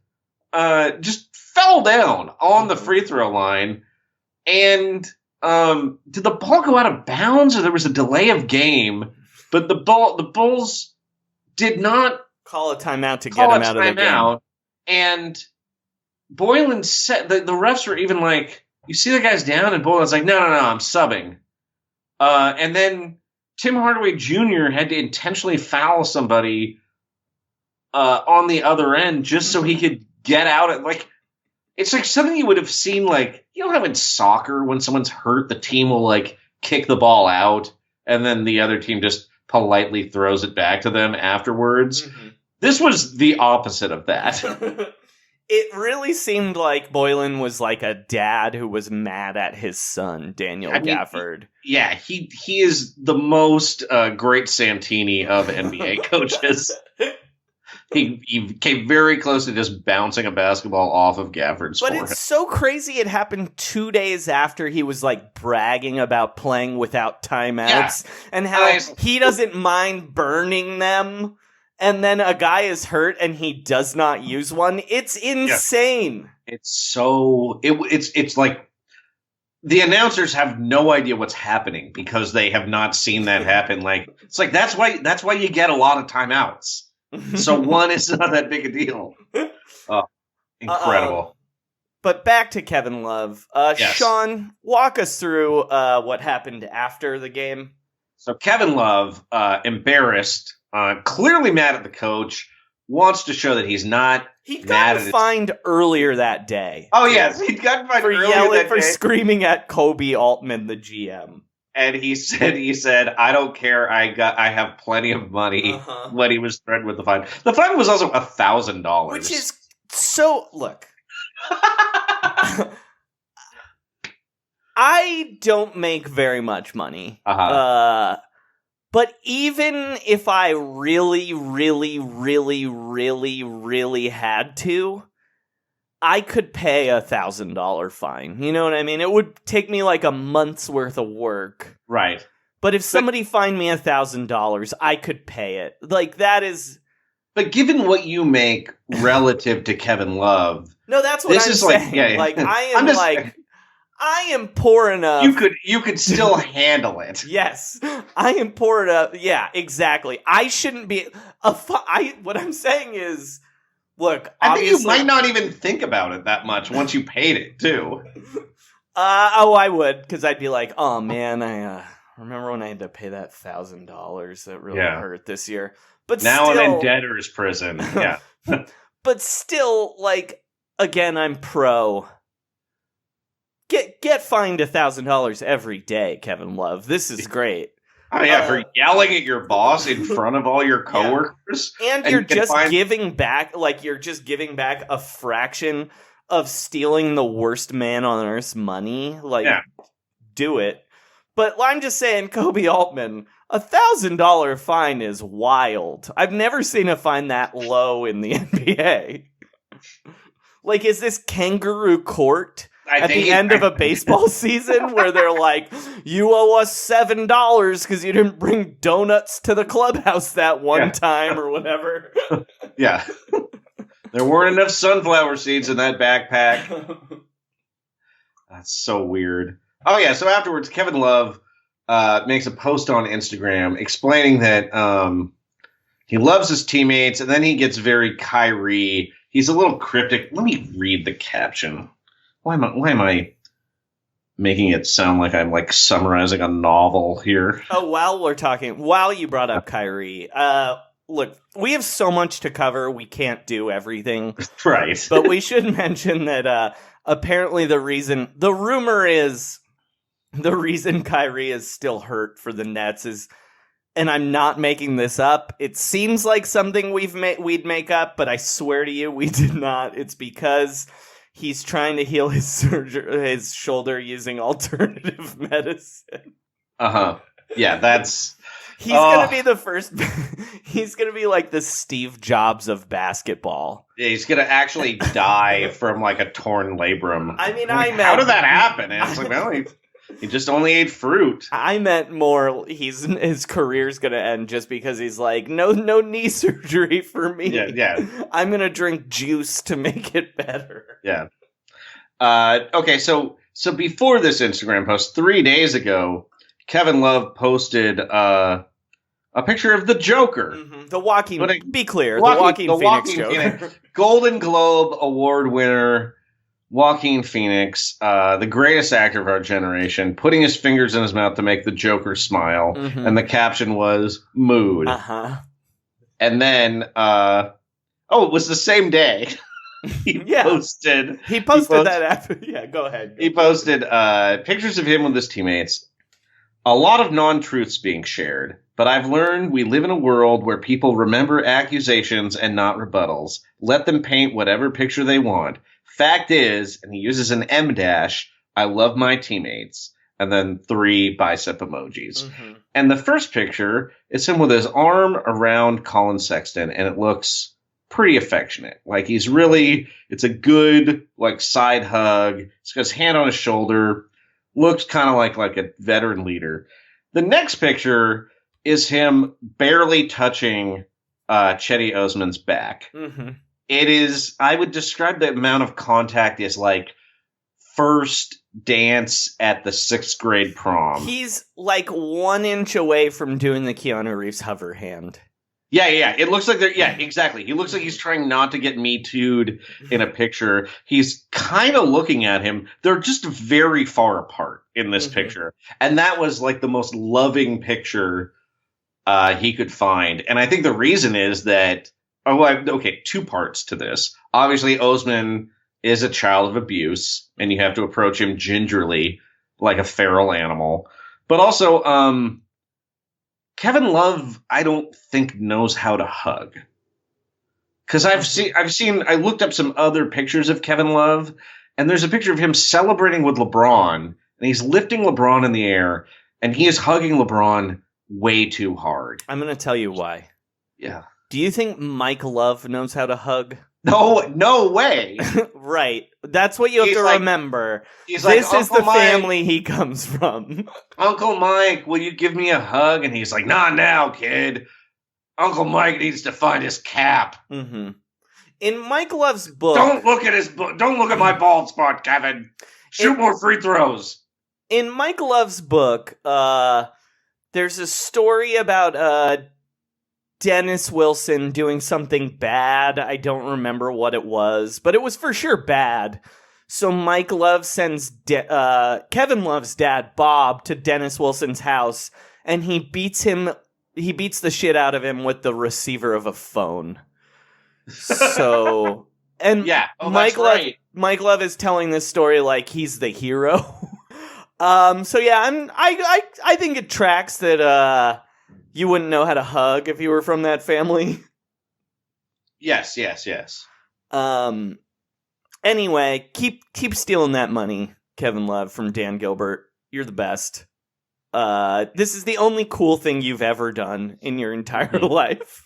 Speaker 1: just fell down on the free throw line. And did the ball go out of bounds, or there was a delay of game? But the Bulls did not
Speaker 2: call a timeout to get him out of the game.
Speaker 1: And Boylan said, the refs were even like, you see the guy's down? And Boylan's like, no, I'm subbing. And then Tim Hardaway Jr. had to intentionally foul somebody on the other end just so he could get out. It's like something you would have seen, like, you know how in soccer when someone's hurt, the team will like kick the ball out and then the other team just politely throws it back to them afterwards.
Speaker 2: Mm-hmm.
Speaker 1: This was the opposite of that.
Speaker 2: It really seemed like Boylan was like a dad who was mad at his son, Daniel Gafford.
Speaker 1: He is the most great Santini of NBA coaches. He came very close to just bouncing a basketball off of Gafford's
Speaker 2: But
Speaker 1: forehead.
Speaker 2: it's so crazy it happened 2 days after he was, like, bragging about playing without timeouts and how he doesn't mind burning them, and then a guy is hurt and he does not use one. It's insane.
Speaker 1: It's like the announcers have no idea what's happening because they have not seen that happen. Like, it's like that's why you get a lot of timeouts. So one is not that big a deal. Incredible.
Speaker 2: But back to Kevin Love.
Speaker 1: Yes.
Speaker 2: Sean, walk us through what happened after the game.
Speaker 1: So Kevin Love, embarrassed, clearly mad at the coach, wants to show that he's not
Speaker 2: He
Speaker 1: mad
Speaker 2: got
Speaker 1: at
Speaker 2: fined earlier that day.
Speaker 1: Oh, yes. He got fined
Speaker 2: for
Speaker 1: earlier
Speaker 2: yelling,
Speaker 1: that
Speaker 2: for
Speaker 1: day.
Speaker 2: screaming at Kobe Altman, the GM.
Speaker 1: And he said, I don't care. I have plenty of money when he was threatened with the fine. The fine was also $1,000.
Speaker 2: Which is so, look. I don't make very much money. But even if I really, really, really, really, really had to, I could pay $1,000 fine. You know what I mean? It would take me like a month's worth of work.
Speaker 1: Right.
Speaker 2: But if somebody fined me $1,000, I could pay it. Like, that is...
Speaker 1: But given what you make relative to Kevin Love...
Speaker 2: No, that's what I'm saying. Like, I am poor enough.
Speaker 1: You could still handle it.
Speaker 2: Yes, I am poor enough. Yeah, exactly. I shouldn't be what I'm saying is, look.
Speaker 1: I think you might not even think about it that much once you paid it too.
Speaker 2: I would, because I'd be like, oh man, I remember when I had to pay that $1,000 that really hurt this year. But
Speaker 1: now
Speaker 2: still,
Speaker 1: I'm in debtor's prison. Yeah,
Speaker 2: but still, like, again, I'm pro. Get fined $1,000 every day, Kevin Love. This is great.
Speaker 1: Oh yeah, for yelling at your boss in front of all your coworkers,
Speaker 2: and you're just giving back. Like, you're just giving back a fraction of stealing the worst man on earth's money. Like, do it. But I'm just saying, Kobe Altman, $1,000 fine is wild. I've never seen a fine that low in the NBA. Like, is this kangaroo court? At the end of a baseball season where they're like, you owe us $7 because you didn't bring donuts to the clubhouse that one time or whatever.
Speaker 1: Yeah. There weren't enough sunflower seeds in that backpack. That's so weird. Oh, yeah. So afterwards, Kevin Love makes a post on Instagram explaining that he loves his teammates, and then he gets very Kyrie. He's a little cryptic. Let me read the caption. Why am I making it sound like I'm like summarizing a novel here?
Speaker 2: Oh, while you brought up Kyrie, look, we have so much to cover, we can't do everything.
Speaker 1: Right.
Speaker 2: But we should mention that apparently the reason Kyrie is still hurt for the Nets is, and I'm not making this up, it seems like something we'd make up, but I swear to you, we did not. It's because he's trying to heal his shoulder using alternative medicine.
Speaker 1: Yeah, that's...
Speaker 2: He's going to be the first... He's going to be like the Steve Jobs of basketball.
Speaker 1: Yeah, he's going to actually die from like a torn labrum.
Speaker 2: I mean,
Speaker 1: how did that happen? And it's like, well, he just only ate fruit.
Speaker 2: I meant more his career's going to end just because he's like, no knee surgery for me.
Speaker 1: Yeah.
Speaker 2: I'm going to drink juice to make it better.
Speaker 1: Yeah. Okay, so before this Instagram post, 3 days ago, Kevin Love posted a picture of the Joker.
Speaker 2: Mm-hmm. The Walking Phoenix Joker.
Speaker 1: Golden Globe Award winner Joaquin Phoenix, the greatest actor of our generation, putting his fingers in his mouth to make the Joker smile. Mm-hmm. And the caption was, mood. And then, it was the same day. He posted
Speaker 2: that after. Yeah, go ahead.
Speaker 1: He posted pictures of him with his teammates. A lot of non-truths being shared, but I've learned we live in a world where people remember accusations and not rebuttals. Let them paint whatever picture they want. Fact is, and he uses an M dash, I love my teammates. And then 3 bicep emojis. Mm-hmm. And the first picture is him with his arm around Colin Sexton, and it looks pretty affectionate. Like, it's a good, like, side hug. He's got his hand on his shoulder. Looks kind of like a veteran leader. The next picture is him barely touching Chetty Osman's back.
Speaker 2: Mm-hmm.
Speaker 1: It is, I would describe the amount of contact as like first dance at the 6th grade prom.
Speaker 2: He's like 1 inch away from doing the Keanu Reeves hover hand.
Speaker 1: Yeah. It looks like exactly. He looks like he's trying not to get Me Too'd in a picture. He's kind of looking at him. They're just very far apart in this picture. And that was like the most loving picture he could find. And I think the reason is that, two parts to this. Obviously, Osman is a child of abuse, and you have to approach him gingerly like a feral animal. But also, Kevin Love, I don't think knows how to hug. Because I looked up some other pictures of Kevin Love, and there's a picture of him celebrating with LeBron, and he's lifting LeBron in the air, and he is hugging LeBron way too hard.
Speaker 2: I'm going to tell you why.
Speaker 1: Yeah.
Speaker 2: Do you think Mike Love knows how to hug?
Speaker 1: No way.
Speaker 2: Right. That's what you have to remember. This is the family he comes from.
Speaker 1: Uncle Mike, will you give me a hug? And he's like, not now, kid. Uncle Mike needs to find his cap.
Speaker 2: Mm-hmm. In Mike Love's book...
Speaker 1: Don't look at my bald spot, Kevin. Shoot more free throws.
Speaker 2: In Mike Love's book, there's a story about Dennis Wilson doing something bad. I don't remember what it was, but it was for sure bad. So Mike Love sends Kevin Love's dad, Bob, to Dennis Wilson's house, and he beats the shit out of him with the receiver of a phone. So, and
Speaker 1: yeah,
Speaker 2: Mike Love is telling this story like he's the hero. So yeah, I think it tracks that you wouldn't know how to hug if you were from that family.
Speaker 1: Yes.
Speaker 2: Anyway, keep stealing that money, Kevin Love, from Dan Gilbert. You're the best. This is the only cool thing you've ever done in your entire life.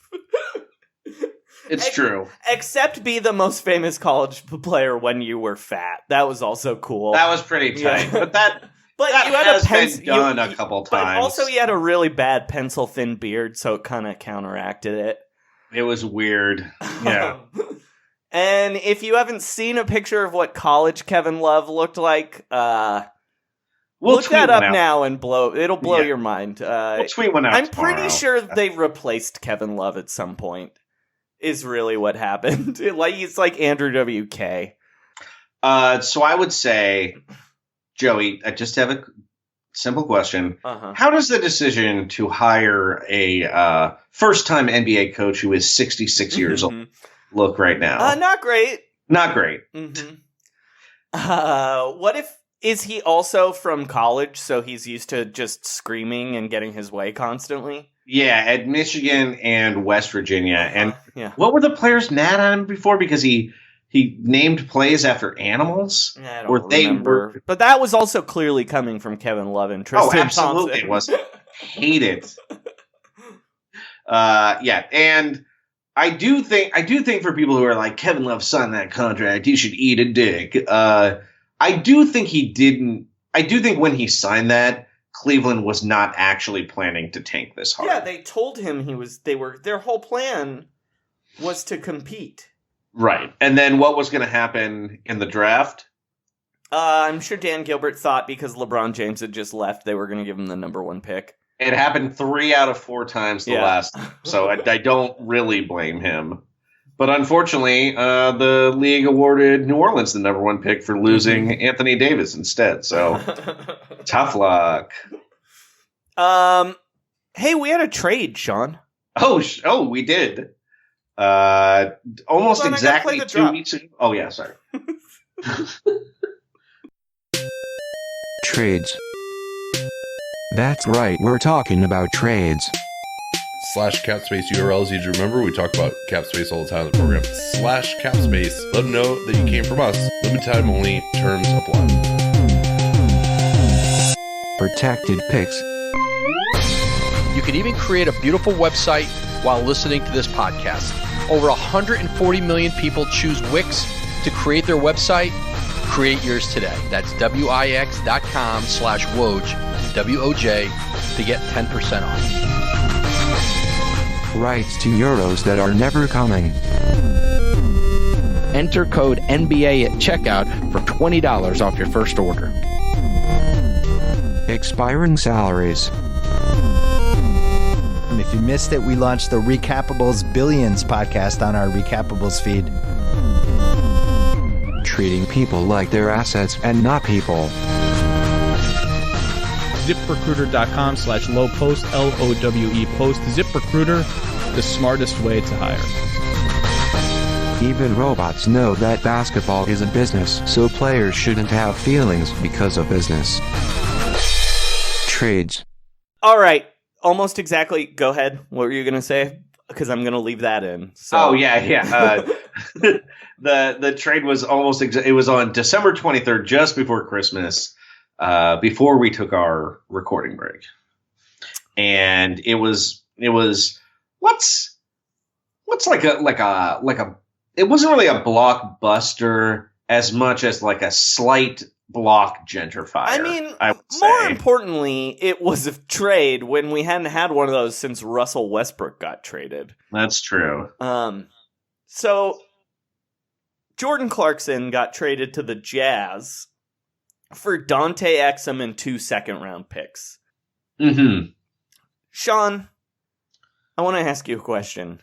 Speaker 1: It's true.
Speaker 2: Except be the most famous college player when you were fat. That was also cool.
Speaker 1: That was pretty tight.
Speaker 2: Yeah.
Speaker 1: But you had been done a couple times.
Speaker 2: But also, you had a really bad pencil-thin beard, so it kind of counteracted it.
Speaker 1: It was weird. Yeah.
Speaker 2: And if you haven't seen a picture of what college Kevin Love looked like, look that up now and it'll blow your mind.
Speaker 1: We'll tweet one out
Speaker 2: I'm
Speaker 1: tomorrow.
Speaker 2: pretty sure they replaced Kevin Love at some point, is really what happened. It's like Andrew WK.
Speaker 1: So I would say... Joey, I just have a simple question.
Speaker 2: Uh-huh.
Speaker 1: How does the decision to hire a first-time NBA coach who is 66 years old look right now?
Speaker 2: Not great.
Speaker 1: Not great.
Speaker 2: Mm-hmm. Is he also from college, so he's used to just screaming and getting his way constantly?
Speaker 1: Yeah, at Michigan and West Virginia. And
Speaker 2: what
Speaker 1: were the players mad at him before? Because he named plays after animals?
Speaker 2: I don't remember. But that was also clearly coming from Kevin Love and Tristan
Speaker 1: absolutely.
Speaker 2: Thompson.
Speaker 1: It was. Hate it. And I do think for people who are like, Kevin Love signed that contract, he should eat a dick. I do think when he signed that, Cleveland was not actually planning to tank this hard.
Speaker 2: Yeah, they told him their whole plan was to compete.
Speaker 1: Right. And then what was going to happen in the draft?
Speaker 2: I'm sure Dan Gilbert thought because LeBron James had just left, they were going to give him the number 1 pick.
Speaker 1: It happened 3 out of 4 times last time, so I don't really blame him. But unfortunately, the league awarded New Orleans the number 1 pick for losing Anthony Davis instead. So tough luck.
Speaker 2: Hey, we had a trade, Sean.
Speaker 1: Oh, we did. Almost exactly 2 weeks ago. Oh yeah, sorry.
Speaker 3: Trades. That's right, we're talking about trades.
Speaker 7: /capspace URLs, you remember we talk about Capspace all the time in the program. /capspace, let them know that you came from us. Limited time only, terms apply.
Speaker 3: Protected picks.
Speaker 8: You can even create a beautiful website while listening to this podcast. Over 140 million people choose Wix to create their website. Create yours today. That's Wix.com/Woj, W-O-J, to get 10% off.
Speaker 3: Rights to euros that are never coming.
Speaker 8: Enter code NBA at checkout for $20 off your first order.
Speaker 3: Expiring salaries.
Speaker 9: If you missed it, we launched the Recapables Billions podcast on our Recapables feed.
Speaker 3: Treating people like they're assets and not people.
Speaker 10: ZipRecruiter.com/low post, LOWE post. ZipRecruiter, the smartest way to hire.
Speaker 3: Even robots know that basketball is a business, so players shouldn't have feelings because of business. Trades.
Speaker 2: All right. Almost exactly. Go ahead. What were you going to say? Because I'm going to leave that in. So.
Speaker 1: Oh, yeah. The trade was almost it was on December 23rd, just before Christmas, before we took our recording break. And it was what's like a it wasn't really a blockbuster as much as like a slight block gentrifier.
Speaker 2: I mean,
Speaker 1: I would
Speaker 2: more
Speaker 1: say.
Speaker 2: importantly, it was a trade when we hadn't had one of those since Russell Westbrook got traded.
Speaker 1: That's true.
Speaker 2: So Jordan Clarkson got traded to the Jazz for Dante Exum and 2 second-round picks.
Speaker 1: Mm-hmm.
Speaker 2: Sean, I want to ask you a question.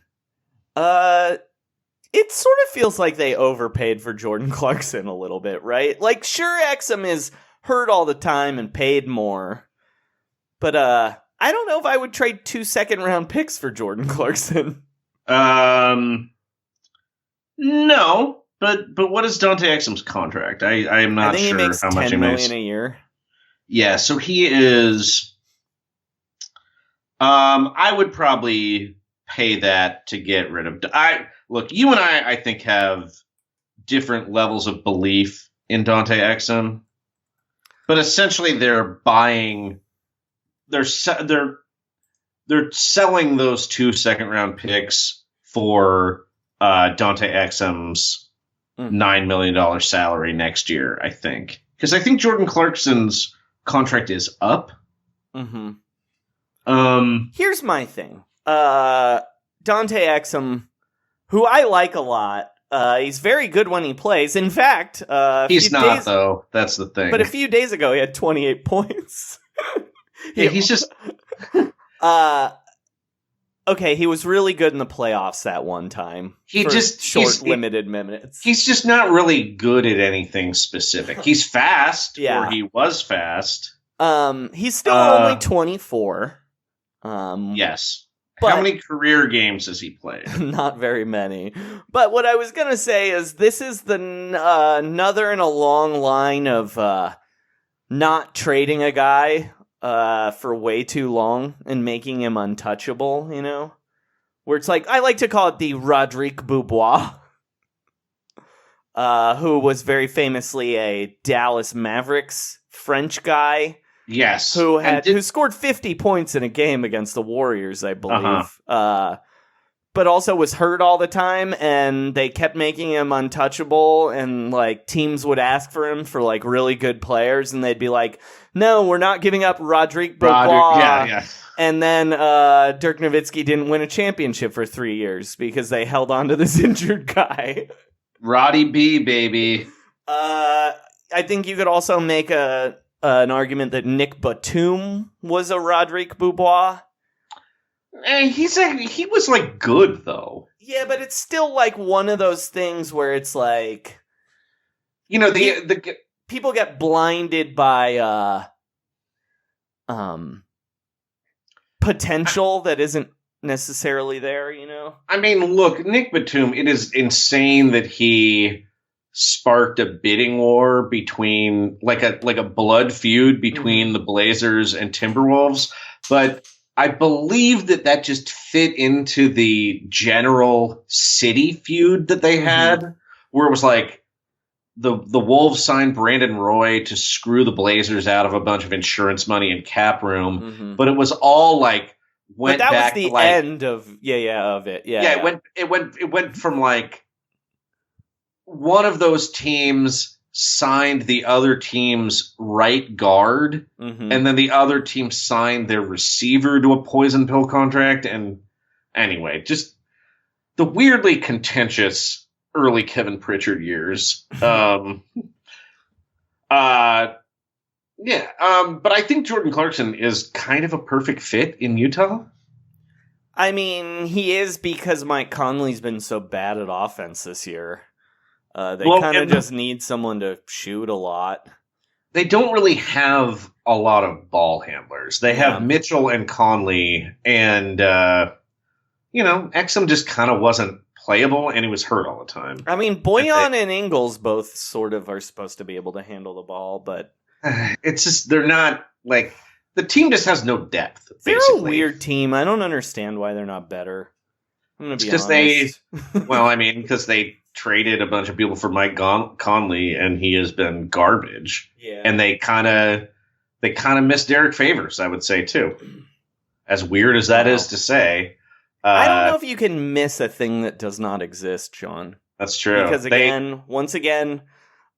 Speaker 2: It sort of feels like they overpaid for Jordan Clarkson a little bit, right? Like, sure, Exum is hurt all the time and paid more, but I don't know if I would trade 2 second-round picks for Jordan Clarkson.
Speaker 1: No, but what is Dante Exum's contract? I am not sure
Speaker 2: he makes
Speaker 1: how much he
Speaker 2: $10
Speaker 1: makes
Speaker 2: million a year.
Speaker 1: Yeah, so he is. I would probably pay that to get rid of. Look, you and I think, have different levels of belief in Dante Exum, but essentially they're buying, they're selling those 2 second-round picks for Dante Exum's $9 million salary next year, I think. Because I think Jordan Clarkson's contract is up.
Speaker 2: Mm-hmm. Here's my thing. Dante Exum, who I like a lot, he's very good when he plays. In fact,
Speaker 1: he's not, though. That's the thing.
Speaker 2: But a few days ago, he had 28 points.
Speaker 1: Yeah, he's just...
Speaker 2: Okay, he was really good in the playoffs that one time. Limited minutes.
Speaker 1: He's just not really good at anything specific. He's fast, or he was fast.
Speaker 2: He's still only 24.
Speaker 1: Yes. But how many career games has he played?
Speaker 2: Not very many. But what I was going to say is this is another in a long line of not trading a guy for way too long and making him untouchable, you know? Where it's like, I like to call it the Rodrigue Beaubois, who was very famously a Dallas Mavericks French guy.
Speaker 1: Yes.
Speaker 2: Who scored 50 points in a game against the Warriors, I believe. But also was hurt all the time, and they kept making him untouchable, and like teams would ask for him for like really good players, and they'd be like, no, we're not giving up Rodrigue Beaubois.
Speaker 1: Yeah.
Speaker 2: And then Dirk Nowitzki didn't win a championship for 3 years because they held on to this injured guy.
Speaker 1: Roddy B, baby.
Speaker 2: I think you could also make an argument that Nick Batum was a Rodrigue Beaubois.
Speaker 1: He was like good though.
Speaker 2: Yeah, but it's still like one of those things where it's like,
Speaker 1: you know,
Speaker 2: people get blinded by potential that isn't necessarily there, you know?
Speaker 1: I mean, look, Nick Batum, it is insane that he sparked a bidding war between like a blood feud between the Blazers and Timberwolves, but I believe that just fit into the general city feud that they had, where it was like the Wolves signed Brandon Roy to screw the Blazers out of a bunch of insurance money and cap room, but it was all like went
Speaker 2: but that
Speaker 1: back
Speaker 2: was the
Speaker 1: to, like,
Speaker 2: end of it. Yeah.
Speaker 1: It went from like one of those teams signed the other team's right guard,
Speaker 2: Mhm.
Speaker 1: and then the other team signed their receiver to a poison pill contract. And anyway, just the weirdly contentious early Kevin Pritchard years. But I think Jordan Clarkson is kind of a perfect fit in Utah.
Speaker 2: I mean, he is because Mike Conley's been so bad at offense this year. They kind of just need someone to shoot a lot.
Speaker 1: They don't really have a lot of ball handlers. They have Mitchell and Conley, and Exum just kind of wasn't playable, and he was hurt all the time.
Speaker 2: I mean, Boyan and Ingles both sort of are supposed to be able to handle the ball, but
Speaker 1: it's just they're not like the team just has no depth. Basically.
Speaker 2: They're a weird team. I don't understand why they're not better. I'm gonna be honest.
Speaker 1: Because they traded a bunch of people for Mike Conley, and he has been garbage.
Speaker 2: Yeah,
Speaker 1: and they kind of miss Derek Favors, I would say too. As weird as that is to say,
Speaker 2: I don't know if you can miss a thing that does not exist, Sean.
Speaker 1: That's true.
Speaker 2: Because once again,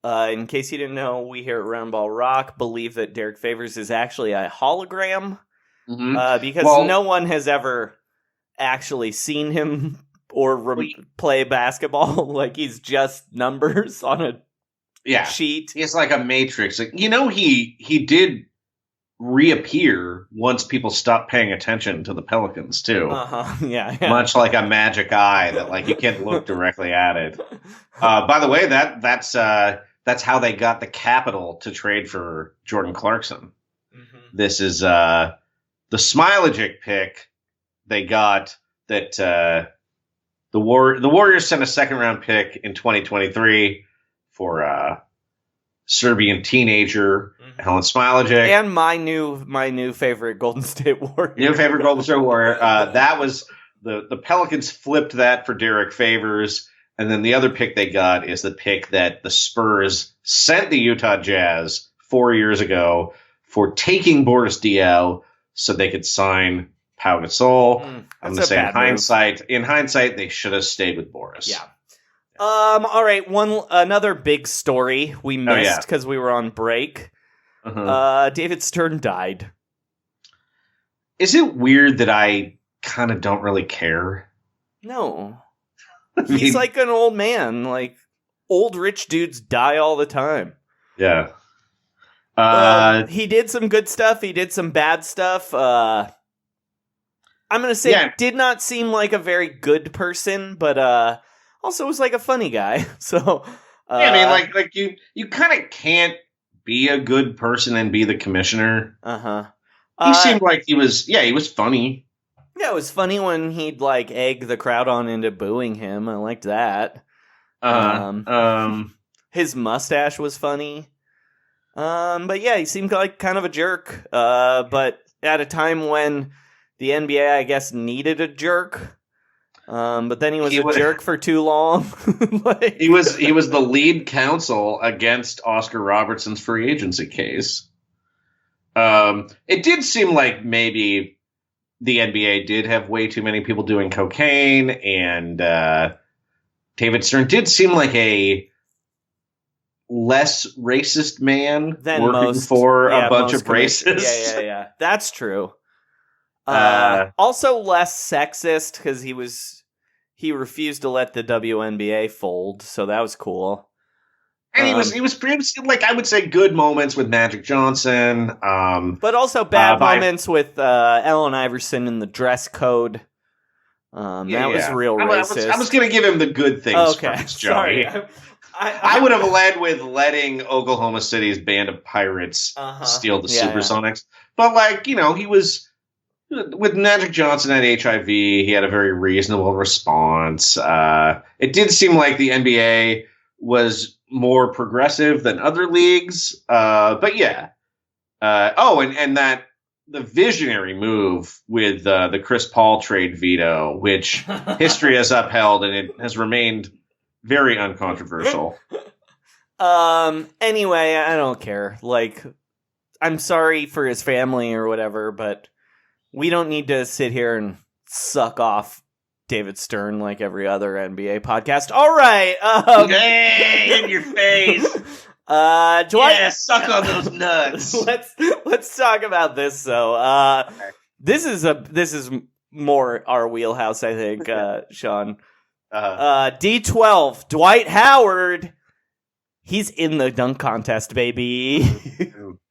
Speaker 2: in case you didn't know, we here at Roundball Rock believe that Derek Favors is actually a hologram.
Speaker 1: Mm-hmm.
Speaker 2: Because no one has ever actually seen him or play basketball. Like, he's just numbers on a sheet.
Speaker 1: He's like a matrix. Like, he did reappear once people stopped paying attention to the Pelicans too.
Speaker 2: Yeah.
Speaker 1: Much like a magic eye that like you can't look directly at it. By the way, that's how they got the capital to trade for Jordan Clarkson.
Speaker 2: Mm-hmm.
Speaker 1: This is the Smilogic pick they got that the Warriors sent a second-round pick in 2023 for Serbian teenager Helen Smilogic,
Speaker 2: and my new favorite Golden State Warrior.
Speaker 1: New favorite Golden State Warrior. That was the Pelicans flipped that for Derek Favors, and then the other pick they got is the pick that the Spurs sent the Utah Jazz 4 years ago for taking Boris Diaw so they could sign Pau Gasol. I'm going to say in hindsight, they should have stayed with Boris.
Speaker 2: Yeah. All right. Another big story we missed because we were on break. David Stern died.
Speaker 1: Is it weird that I kind of don't really care?
Speaker 2: No. He's like an old man. Like, old rich dudes die all the time.
Speaker 1: Yeah.
Speaker 2: He did some good stuff. He did some bad stuff. I'm going to say did not seem like a very good person, but also was like a funny guy. So
Speaker 1: I mean, like you kind of can't be a good person and be the commissioner. He seemed like he was funny.
Speaker 2: Yeah, it was funny when he'd like egg the crowd on into booing him. I liked that. His mustache was funny. But yeah, he seemed like kind of a jerk. But at a time when the NBA, I guess, needed a jerk. But then he was a jerk for too long.
Speaker 1: He was the lead counsel against Oscar Robertson's free agency case. It did seem like maybe the NBA did have way too many people doing cocaine, and David Stern did seem like a less racist man
Speaker 2: than
Speaker 1: working for a bunch of racists.
Speaker 2: Yeah. That's true. Also less sexist because he refused to let the WNBA fold, so that was cool.
Speaker 1: And he was pretty, like, I would say, good moments with Magic Johnson,
Speaker 2: but also bad moments with Allen Iverson and the dress code. That was real racist.
Speaker 1: I was going to give him the good things first, Joey.
Speaker 2: Sorry.
Speaker 1: I would have led with letting Oklahoma City's band of pirates steal the Supersonics. But, like, he was... With Magic Johnson at HIV, he had a very reasonable response. It did seem like the NBA was more progressive than other leagues. But yeah. And that the visionary move with the Chris Paul trade veto, which history has upheld, and it has remained very uncontroversial.
Speaker 2: Anyway, I don't care. Like, I'm sorry for his family or whatever, but we don't need to sit here and suck off David Stern like every other NBA podcast. All right.
Speaker 1: Hey, in your face.
Speaker 2: Dwight,
Speaker 1: yeah, suck on those nuts.
Speaker 2: let's talk about this though. This is more our wheelhouse, I think, Sean. D12, Dwight Howard. He's in the dunk contest, baby.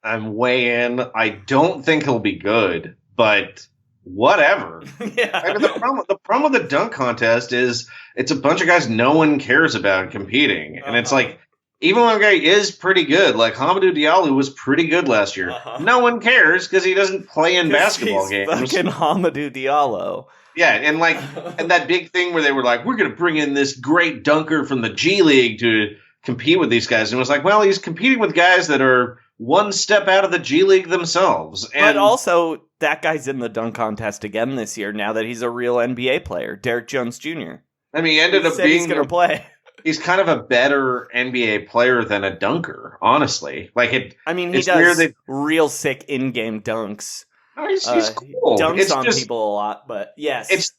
Speaker 1: I'm way in. I don't think he'll be good, but whatever.
Speaker 2: Yeah.
Speaker 1: I mean, the problem with the dunk contest is it's a bunch of guys no one cares about competing. And it's like, even when a guy is pretty good, like Hamidou Diallo was pretty good last year, no one cares because he doesn't play in basketball games.
Speaker 2: Fucking Hamidou Diallo.
Speaker 1: Yeah, and like, and that big thing where they were like, we're going to bring in this great dunker from the G League to compete with these guys. And it was like, well, he's competing with guys that are one step out of the G League themselves. And
Speaker 2: but also, that guy's in the dunk contest again this year now that he's a real NBA player, Derek Jones Jr.
Speaker 1: I mean, he ended up being
Speaker 2: he's going to play.
Speaker 1: He's kind of a better NBA player than a dunker, honestly. Like it.
Speaker 2: I mean, he does real sick in-game dunks.
Speaker 1: Oh, he's cool.
Speaker 2: He dunks on people a lot, but yes,
Speaker 1: it's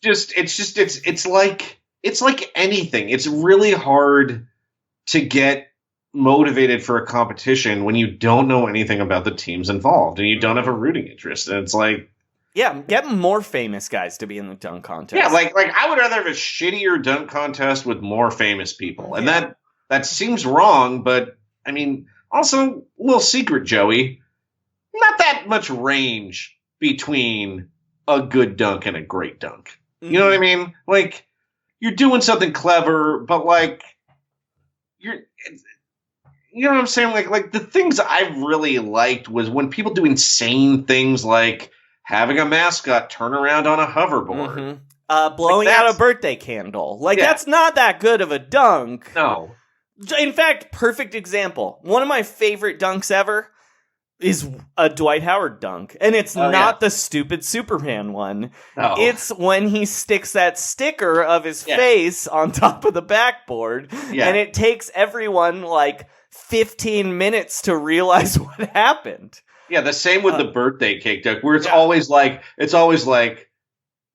Speaker 1: like anything. It's really hard to get motivated for a competition when you don't know anything about the teams involved and you don't have a rooting interest. And it's like,
Speaker 2: yeah, get more famous guys to be in the dunk contest.
Speaker 1: Yeah, like I would rather have a shittier dunk contest with more famous people. And that seems wrong, but I mean, also a little secret, Joey, not that much range between a good dunk and a great dunk. You know what I mean? Like, you're doing something clever, but like you know what I'm saying? Like the things I really liked was when people do insane things like having a mascot turn around on a hoverboard.
Speaker 2: Blowing out a birthday candle. That's not that good of a dunk.
Speaker 1: No.
Speaker 2: In fact, perfect example. One of my favorite dunks ever is a Dwight Howard dunk. And it's not the stupid Superman one.
Speaker 1: No.
Speaker 2: It's when he sticks that sticker of his face on top of the backboard.
Speaker 1: Yeah.
Speaker 2: And it takes everyone 15 minutes to realize what happened.
Speaker 1: Yeah, the same with the birthday cake dunk, where it's always like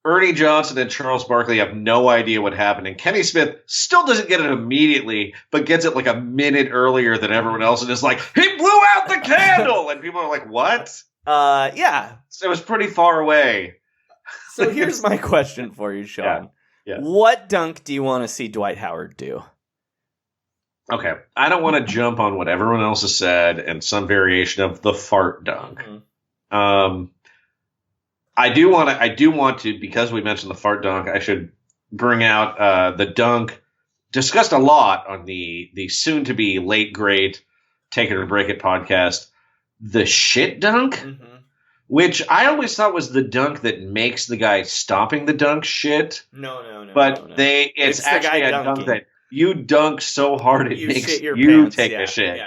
Speaker 1: Ernie Johnson and Charles Barkley have no idea what happened, and Kenny Smith still doesn't get it immediately, but gets it a minute earlier than everyone else, and is like, he blew out the candle, and people are like, what?
Speaker 2: Yeah.
Speaker 1: So it was pretty far away.
Speaker 2: So here's my question for you, Sean.
Speaker 1: Yeah.
Speaker 2: What dunk do you want to see Dwight Howard do?
Speaker 1: Okay, I don't want to jump on what everyone else has said and some variation of the fart dunk. I do want to, because we mentioned the fart dunk, I should bring out the dunk discussed a lot on the soon to be late great Take It or Break It podcast, the shit dunk, which I always thought was the dunk that makes the guy stopping the dunk shit.
Speaker 2: No.
Speaker 1: But it's actually a dunk that you dunk so hard it makes you take a shit.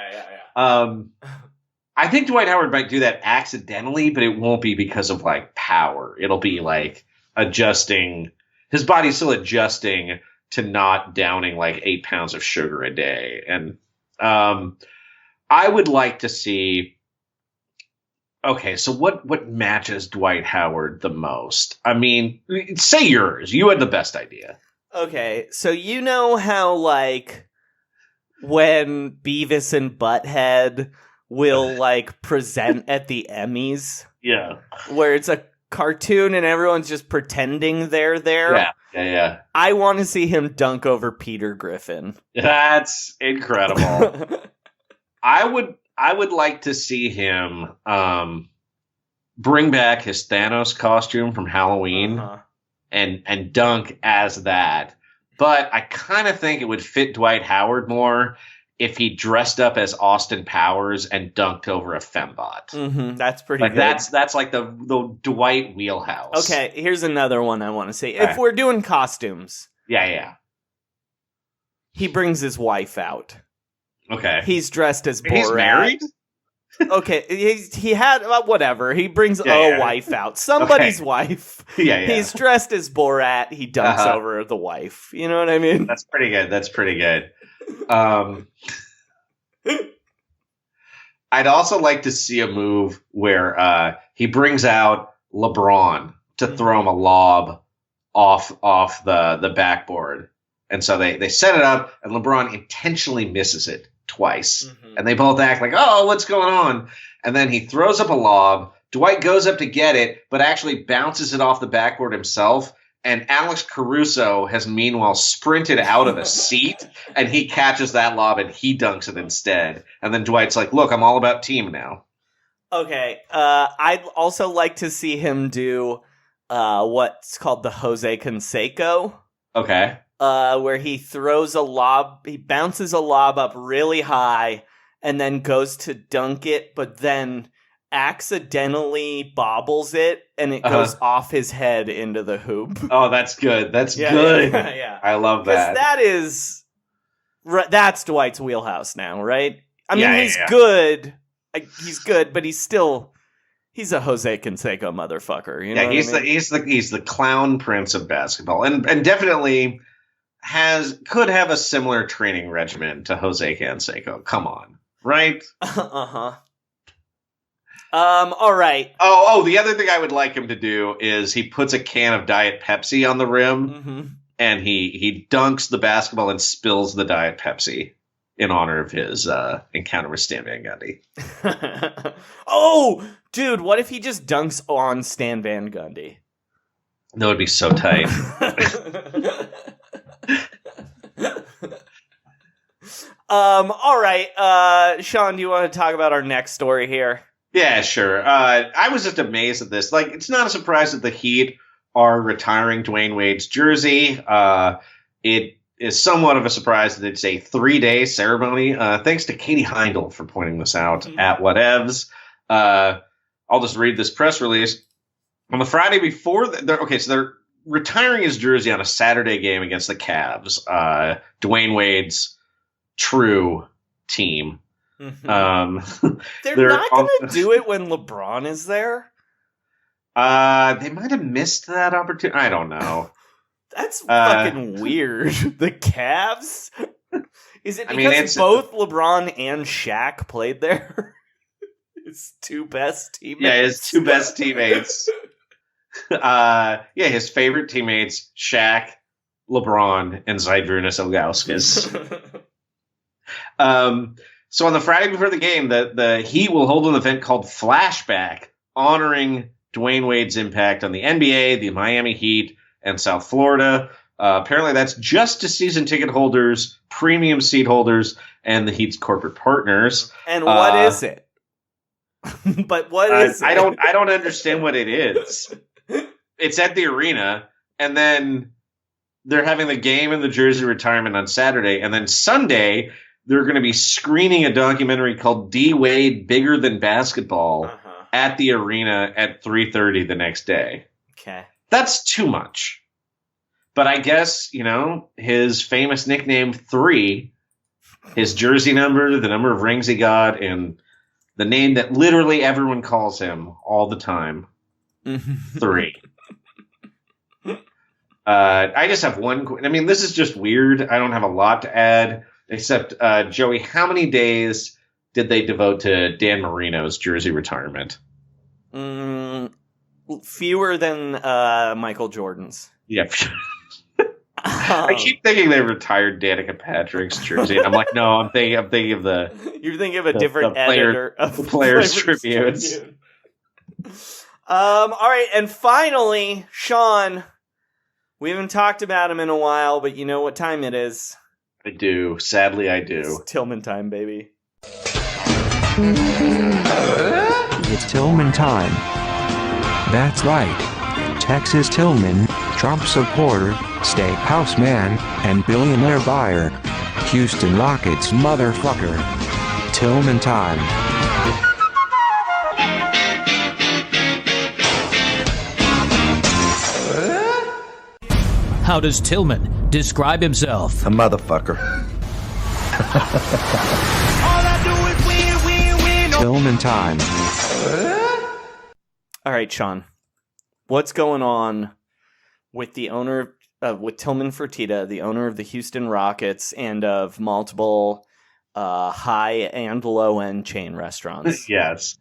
Speaker 1: I think Dwight Howard might do that accidentally, but it won't be because of power. It'll be adjusting. His body's still adjusting to not downing 8 pounds of sugar a day. And I would like to see. Okay, so what matches Dwight Howard the most? I mean, say yours. You had the best idea.
Speaker 2: Okay, so you know how, when Beavis and Butthead will, present at the Emmys?
Speaker 1: Yeah.
Speaker 2: Where it's a cartoon and everyone's just pretending they're there?
Speaker 1: Yeah.
Speaker 2: I want to see him dunk over Peter Griffin.
Speaker 1: That's incredible. I would like to see him bring back his Thanos costume from Halloween. And dunk as that. But I kind of think it would fit Dwight Howard more if he dressed up as Austin Powers and dunked over a fembot.
Speaker 2: That's pretty good.
Speaker 1: That's the Dwight wheelhouse.
Speaker 2: Okay, here's another one I want to see. If we're doing costumes.
Speaker 1: Yeah.
Speaker 2: He brings his wife out.
Speaker 1: Okay.
Speaker 2: He's dressed as Borat.
Speaker 1: He's married?
Speaker 2: Okay, he had whatever. He brings a wife out, somebody's wife.
Speaker 1: Yeah.
Speaker 2: He's dressed as Borat. He dunks over the wife. You know what I mean?
Speaker 1: That's pretty good. I'd also like to see a move where he brings out LeBron to throw him a lob off the backboard. And so they set it up, and LeBron intentionally misses it twice. Mm-hmm. And they both act like, oh, what's going on? And then he throws up a lob. Dwight goes up to get it, but actually bounces it off the backboard himself. And Alex Caruso has meanwhile sprinted out of a seat, and he catches that lob and he dunks it instead. And then Dwight's like, look, I'm all about team now.
Speaker 2: Okay. I'd also like to see him do what's called the Jose Canseco.
Speaker 1: Okay.
Speaker 2: Where he throws a lob, he bounces a lob up really high and then goes to dunk it, but then accidentally bobbles it and it goes off his head into the hoop.
Speaker 1: Oh, that's good. That's good.
Speaker 2: Yeah.
Speaker 1: I love that.
Speaker 2: That's Dwight's wheelhouse now, right? I mean, he's good. He's good, but he's a Jose Canseco motherfucker. You know
Speaker 1: he's the clown prince of basketball, and definitely could have a similar training regimen to Jose Canseco. Come on, right?
Speaker 2: All right.
Speaker 1: Oh, the other thing I would like him to do is he puts a can of Diet Pepsi on the rim, and he dunks the basketball and spills the Diet Pepsi in honor of his encounter with Stan Van Gundy.
Speaker 2: Oh, dude, what if he just dunks on Stan Van Gundy?
Speaker 1: That would be so tight.
Speaker 2: All right. Sean, do you want to talk about our next story here?
Speaker 1: Yeah, sure. I was just amazed at this. Like, it's not a surprise that the Heat are retiring Dwayne Wade's jersey. It is somewhat of a surprise that it's a 3-day ceremony. Thanks to Katie Heindel for pointing this out at Whatevs. I'll just read this press release. On the Friday before, they're retiring his jersey on a Saturday game against the Cavs, Dwayne Wade's true team.
Speaker 2: They're not going to do it when LeBron is there?
Speaker 1: They might have missed that opportunity. I don't know.
Speaker 2: That's fucking weird. The Cavs? Is it because both LeBron and Shaq played there? His two best teammates?
Speaker 1: Yeah, his two best teammates. His favorite teammates, Shaq, LeBron, and Zydrunas Ilgauskas. So on the Friday before the game, the Heat will hold an event called Flashback, honoring Dwayne Wade's impact on the NBA, the Miami Heat, and South Florida. Apparently that's just to season ticket holders, premium seat holders, and the Heat's corporate partners.
Speaker 2: And what is it? But what is it?
Speaker 1: I don't understand what it is. It's at the arena, and then they're having the game and the jersey retirement on Saturday, and then Sunday they're going to be screening a documentary called D. Wade Bigger Than Basketball at the arena at 3:30 the next day.
Speaker 2: Okay.
Speaker 1: That's too much. But I guess, his famous nickname 3, his jersey number, the number of rings he got, and the name that literally everyone calls him all the time, 3. I just have one. I mean, this is just weird. I don't have a lot to add, except, Joey, how many days did they devote to Dan Marino's jersey retirement?
Speaker 2: Fewer than Michael Jordan's.
Speaker 1: Yeah. I keep thinking they retired Danica Patrick's jersey, and I'm like, no, I'm thinking of the.
Speaker 2: You're thinking of a different editor of
Speaker 1: the Players' Tributes.
Speaker 2: All right, and finally, Sean. We haven't talked about him in a while, but you know what time it is.
Speaker 1: I do. Sadly, I do.
Speaker 2: It's Tillman time, baby.
Speaker 3: It's Tillman time. That's right. Texas Tillman, Trump supporter, steakhouse man, and billionaire buyer. Houston Rockets motherfucker. Tillman time.
Speaker 11: How does Tillman describe himself?
Speaker 9: A motherfucker.
Speaker 3: Tillman time.
Speaker 2: All right, Sean. What's going on with the owner, with Tillman Fertitta, the owner of the Houston Rockets and of multiple high and low end chain restaurants?
Speaker 1: Yes.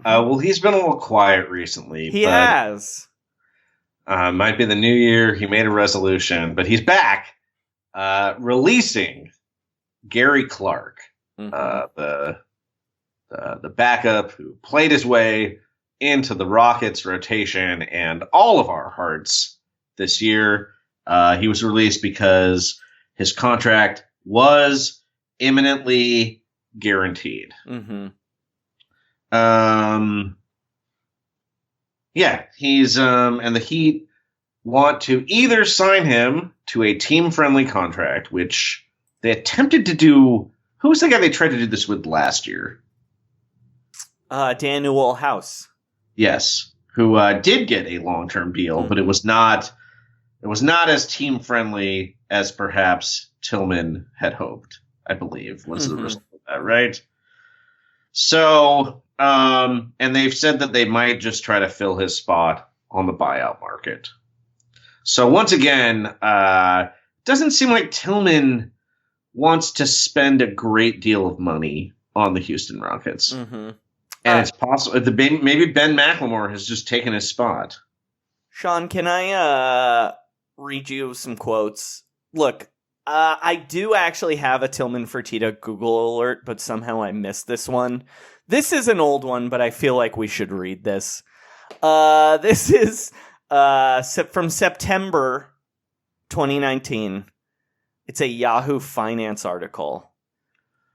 Speaker 1: Well, he's been a little quiet recently.
Speaker 2: He has.
Speaker 1: Might be the new year. He made a resolution, but he's back, releasing Gary Clark, the backup who played his way into the Rockets rotation and all of our hearts this year. He was released because his contract was imminently guaranteed. Yeah, he's and the Heat want to either sign him to a team-friendly contract, which they attempted to do. Who was the guy they tried to do this with last year?
Speaker 2: Daniel House.
Speaker 1: Yes, who did get a long-term deal, but it was not as team-friendly as perhaps Tillman had hoped, I believe, was the result of that, right? So, and they've said that they might just try to fill his spot on the buyout market. So once again, doesn't seem like Tillman wants to spend a great deal of money on the Houston Rockets. And it's possible maybe Ben McLemore has just taken his spot.
Speaker 2: Sean, can I read you some quotes? Look, I do actually have a Tillman Fertitta Google alert, but somehow I missed this one. This is an old one, but I feel like we should read this. This is from September 2019. It's a Yahoo Finance article,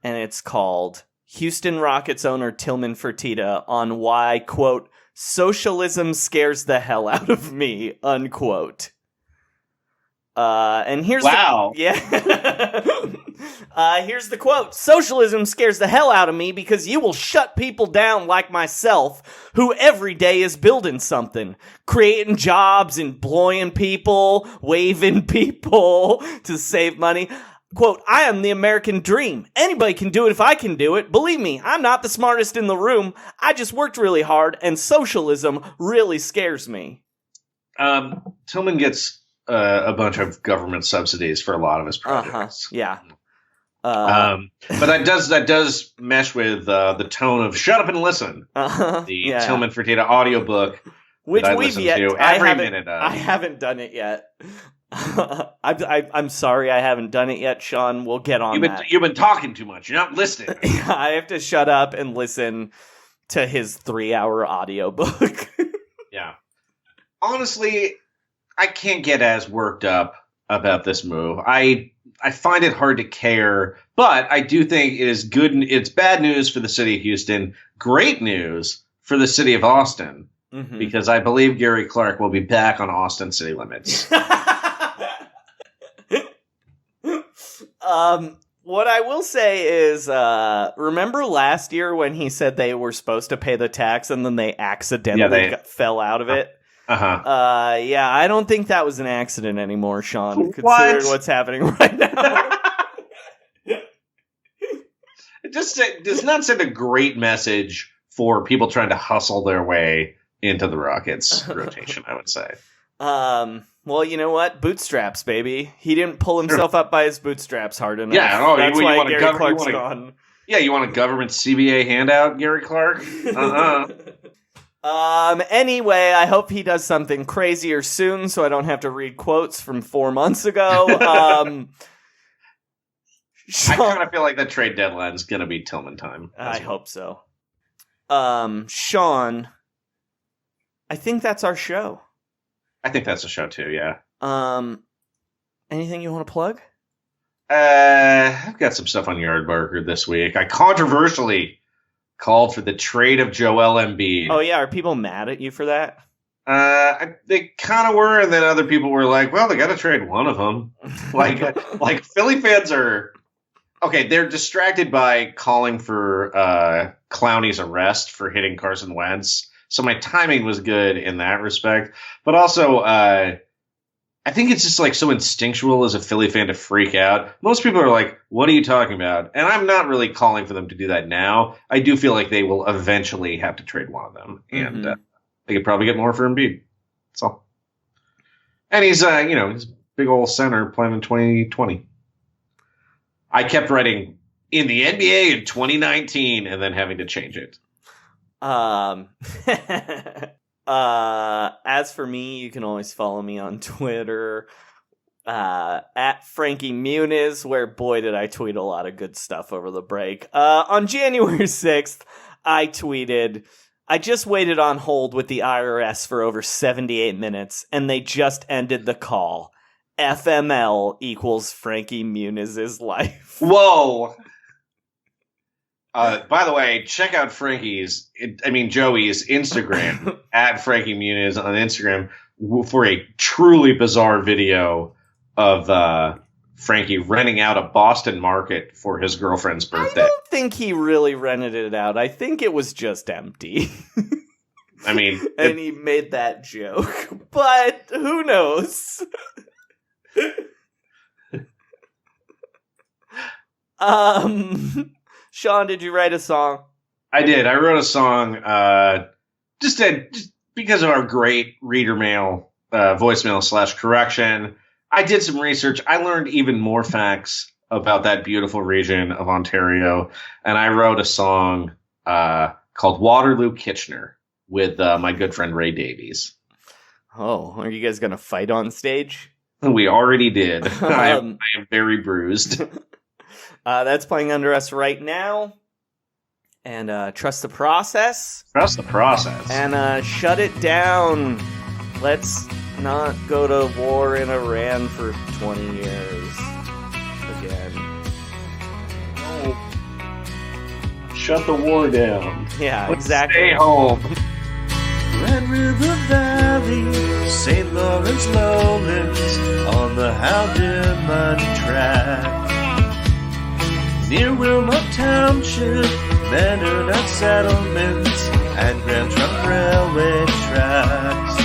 Speaker 2: and it's called Houston Rockets owner Tillman Fertitta on why, quote, socialism scares the hell out of me, unquote. And here's here's the quote. Socialism scares the hell out of me because you will shut people down like myself, who every day is building something, creating jobs, employing people, waving people to save money. Quote, I am the American dream. Anybody can do it if I can do it. Believe me, I'm not the smartest in the room. I just worked really hard, and socialism really scares me.
Speaker 1: Tillman gets a bunch of government subsidies for a lot of his projects.
Speaker 2: Yeah.
Speaker 1: But that does mesh with the tone of "Shut Up and Listen," the Tillman Fertitta audiobook,
Speaker 2: which
Speaker 1: that I
Speaker 2: we've
Speaker 1: listen
Speaker 2: yet
Speaker 1: to every minute of.
Speaker 2: I haven't done it yet. I'm sorry, I haven't done it yet, Sean. We'll get on that.
Speaker 1: You've been talking too much. You're not listening.
Speaker 2: I have to shut up and listen to his 3-hour audiobook.
Speaker 1: Yeah. Honestly, I can't get as worked up about this move. I find it hard to care, but I do think it is good. It's bad news for the city of Houston. Great news for the city of Austin, because I believe Gary Clark will be back on Austin city limits.
Speaker 2: What I will say is, remember last year when he said they were supposed to pay the tax and then they accidentally fell out of it? Yeah, I don't think that was an accident anymore, Sean, considering what's happening right now.
Speaker 1: It does not send a great message for people trying to hustle their way into the Rockets rotation, I would say.
Speaker 2: Well, you know what? Bootstraps, baby. He didn't pull himself up by his bootstraps hard enough.
Speaker 1: Yeah,
Speaker 2: that's why Gary Clark's gone.
Speaker 1: Yeah, you want a government CBA handout, Gary Clark?
Speaker 2: Anyway, I hope he does something crazier soon so I don't have to read quotes from 4 months ago.
Speaker 1: I kind of feel like that trade deadline is going to be Tillman time.
Speaker 2: I hope so. Sean, I think that's our show.
Speaker 1: I think that's a show too, yeah.
Speaker 2: Anything you want to plug?
Speaker 1: I've got some stuff on Yardbarker this week. I controversially called for the trade of Joel Embiid.
Speaker 2: Oh yeah, are people mad at you for that?
Speaker 1: They kind of were, and then other people were like, "Well, they got to trade one of them." like Philly fans are okay. They're distracted by calling for Clowney's arrest for hitting Carson Wentz. So my timing was good in that respect, but also I think it's just like so instinctual as a Philly fan to freak out. Most people are like, "What are you talking about?" And I'm not really calling for them to do that now. I do feel like they will eventually have to trade one of them, and they could probably get more for Embiid. That's all. And he's he's a big old center playing in 2020. I kept writing in the NBA in 2019 and then having to change it.
Speaker 2: As for me, you can always follow me on Twitter at Frankie Muniz, where boy did I tweet a lot of good stuff over the break. On January 6th, I tweeted, I just waited on hold with the IRS for over 78 minutes, and they just ended the call. FML equals Frankie Muniz's life.
Speaker 1: Whoa! By the way, check out Joey's Instagram, at Frankie Muniz on Instagram, for a truly bizarre video of Frankie renting out a Boston market for his girlfriend's birthday.
Speaker 2: I don't think he really rented it out. I think it was just empty.
Speaker 1: I mean...
Speaker 2: and he made that joke. But who knows? Sean, did you write a song?
Speaker 1: I did. I wrote a song just because of our great reader mail, voicemail / correction. I did some research. I learned even more facts about that beautiful region of Ontario, and I wrote a song called Waterloo Kitchener with my good friend Ray Davies.
Speaker 2: Oh, are you guys going to fight on stage?
Speaker 1: We already did. I am very bruised.
Speaker 2: That's playing under us right now. And trust the process.
Speaker 1: Trust the process.
Speaker 2: And shut it down. Let's not go to war in Iran for 20 years again.
Speaker 1: Oh. Shut the war down.
Speaker 2: Yeah,
Speaker 1: Let's
Speaker 2: exactly.
Speaker 1: Stay home.
Speaker 12: Red River Valley, St. Lawrence Lowlands, on the Haldimand track. Near Wilmot Township, Menonite settlements, and Grand Trunk Railway tracks.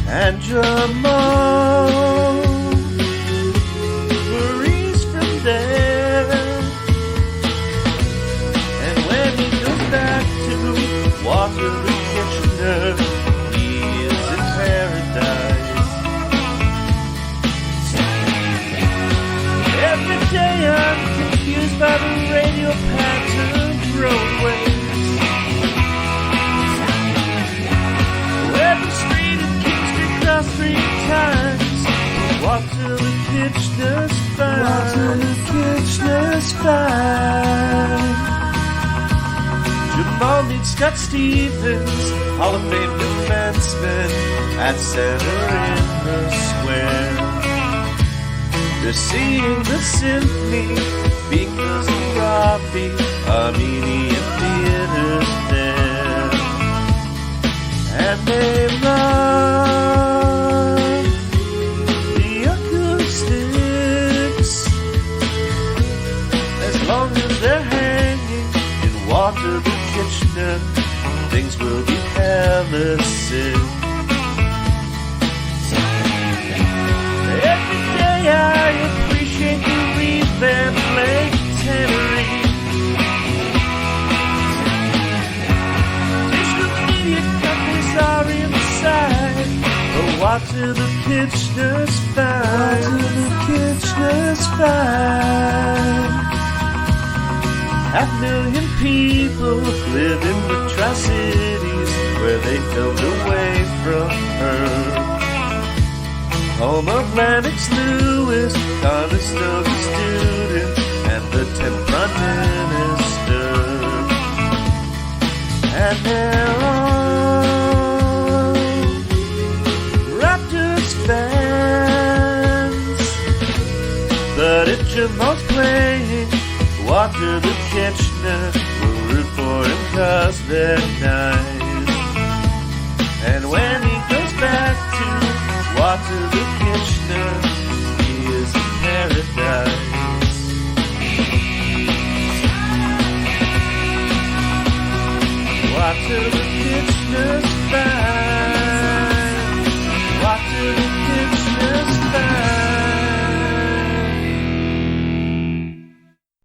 Speaker 12: And Jamal, we're east from there. And when he goes back to Waterloo, Kitchener, he is in paradise. Every day I'm confused by the radio patterned roadways. Every street in Kingston crossed 3 times. Waterloo, Kitchener's fine. Waterloo, Kitchener's fine. Jamal meets Scott Stevens, Hall of Fame defenseman, at center in the square. They're seeing the symphony because of Robbie, Armenian theaters there. And they love the acoustics as long as they're hanging in Waterloo, Kitchener, things will be hella sick. Every day I appreciate the revamped Lake Tannery. Digital media companies are inside, but Waterloo, Kitchener's fine. Waterloo, Kitchener's fine. 500,000 people live in the Tri-Cities where they filmed away from her. Home of Lennox Lewis, Conestoga student, and the 10th Prime Minister. And they're all Raptors fans. But if Jamal's playing Waterloo, Kitchener, we'll root for him 'cause they're nice. And when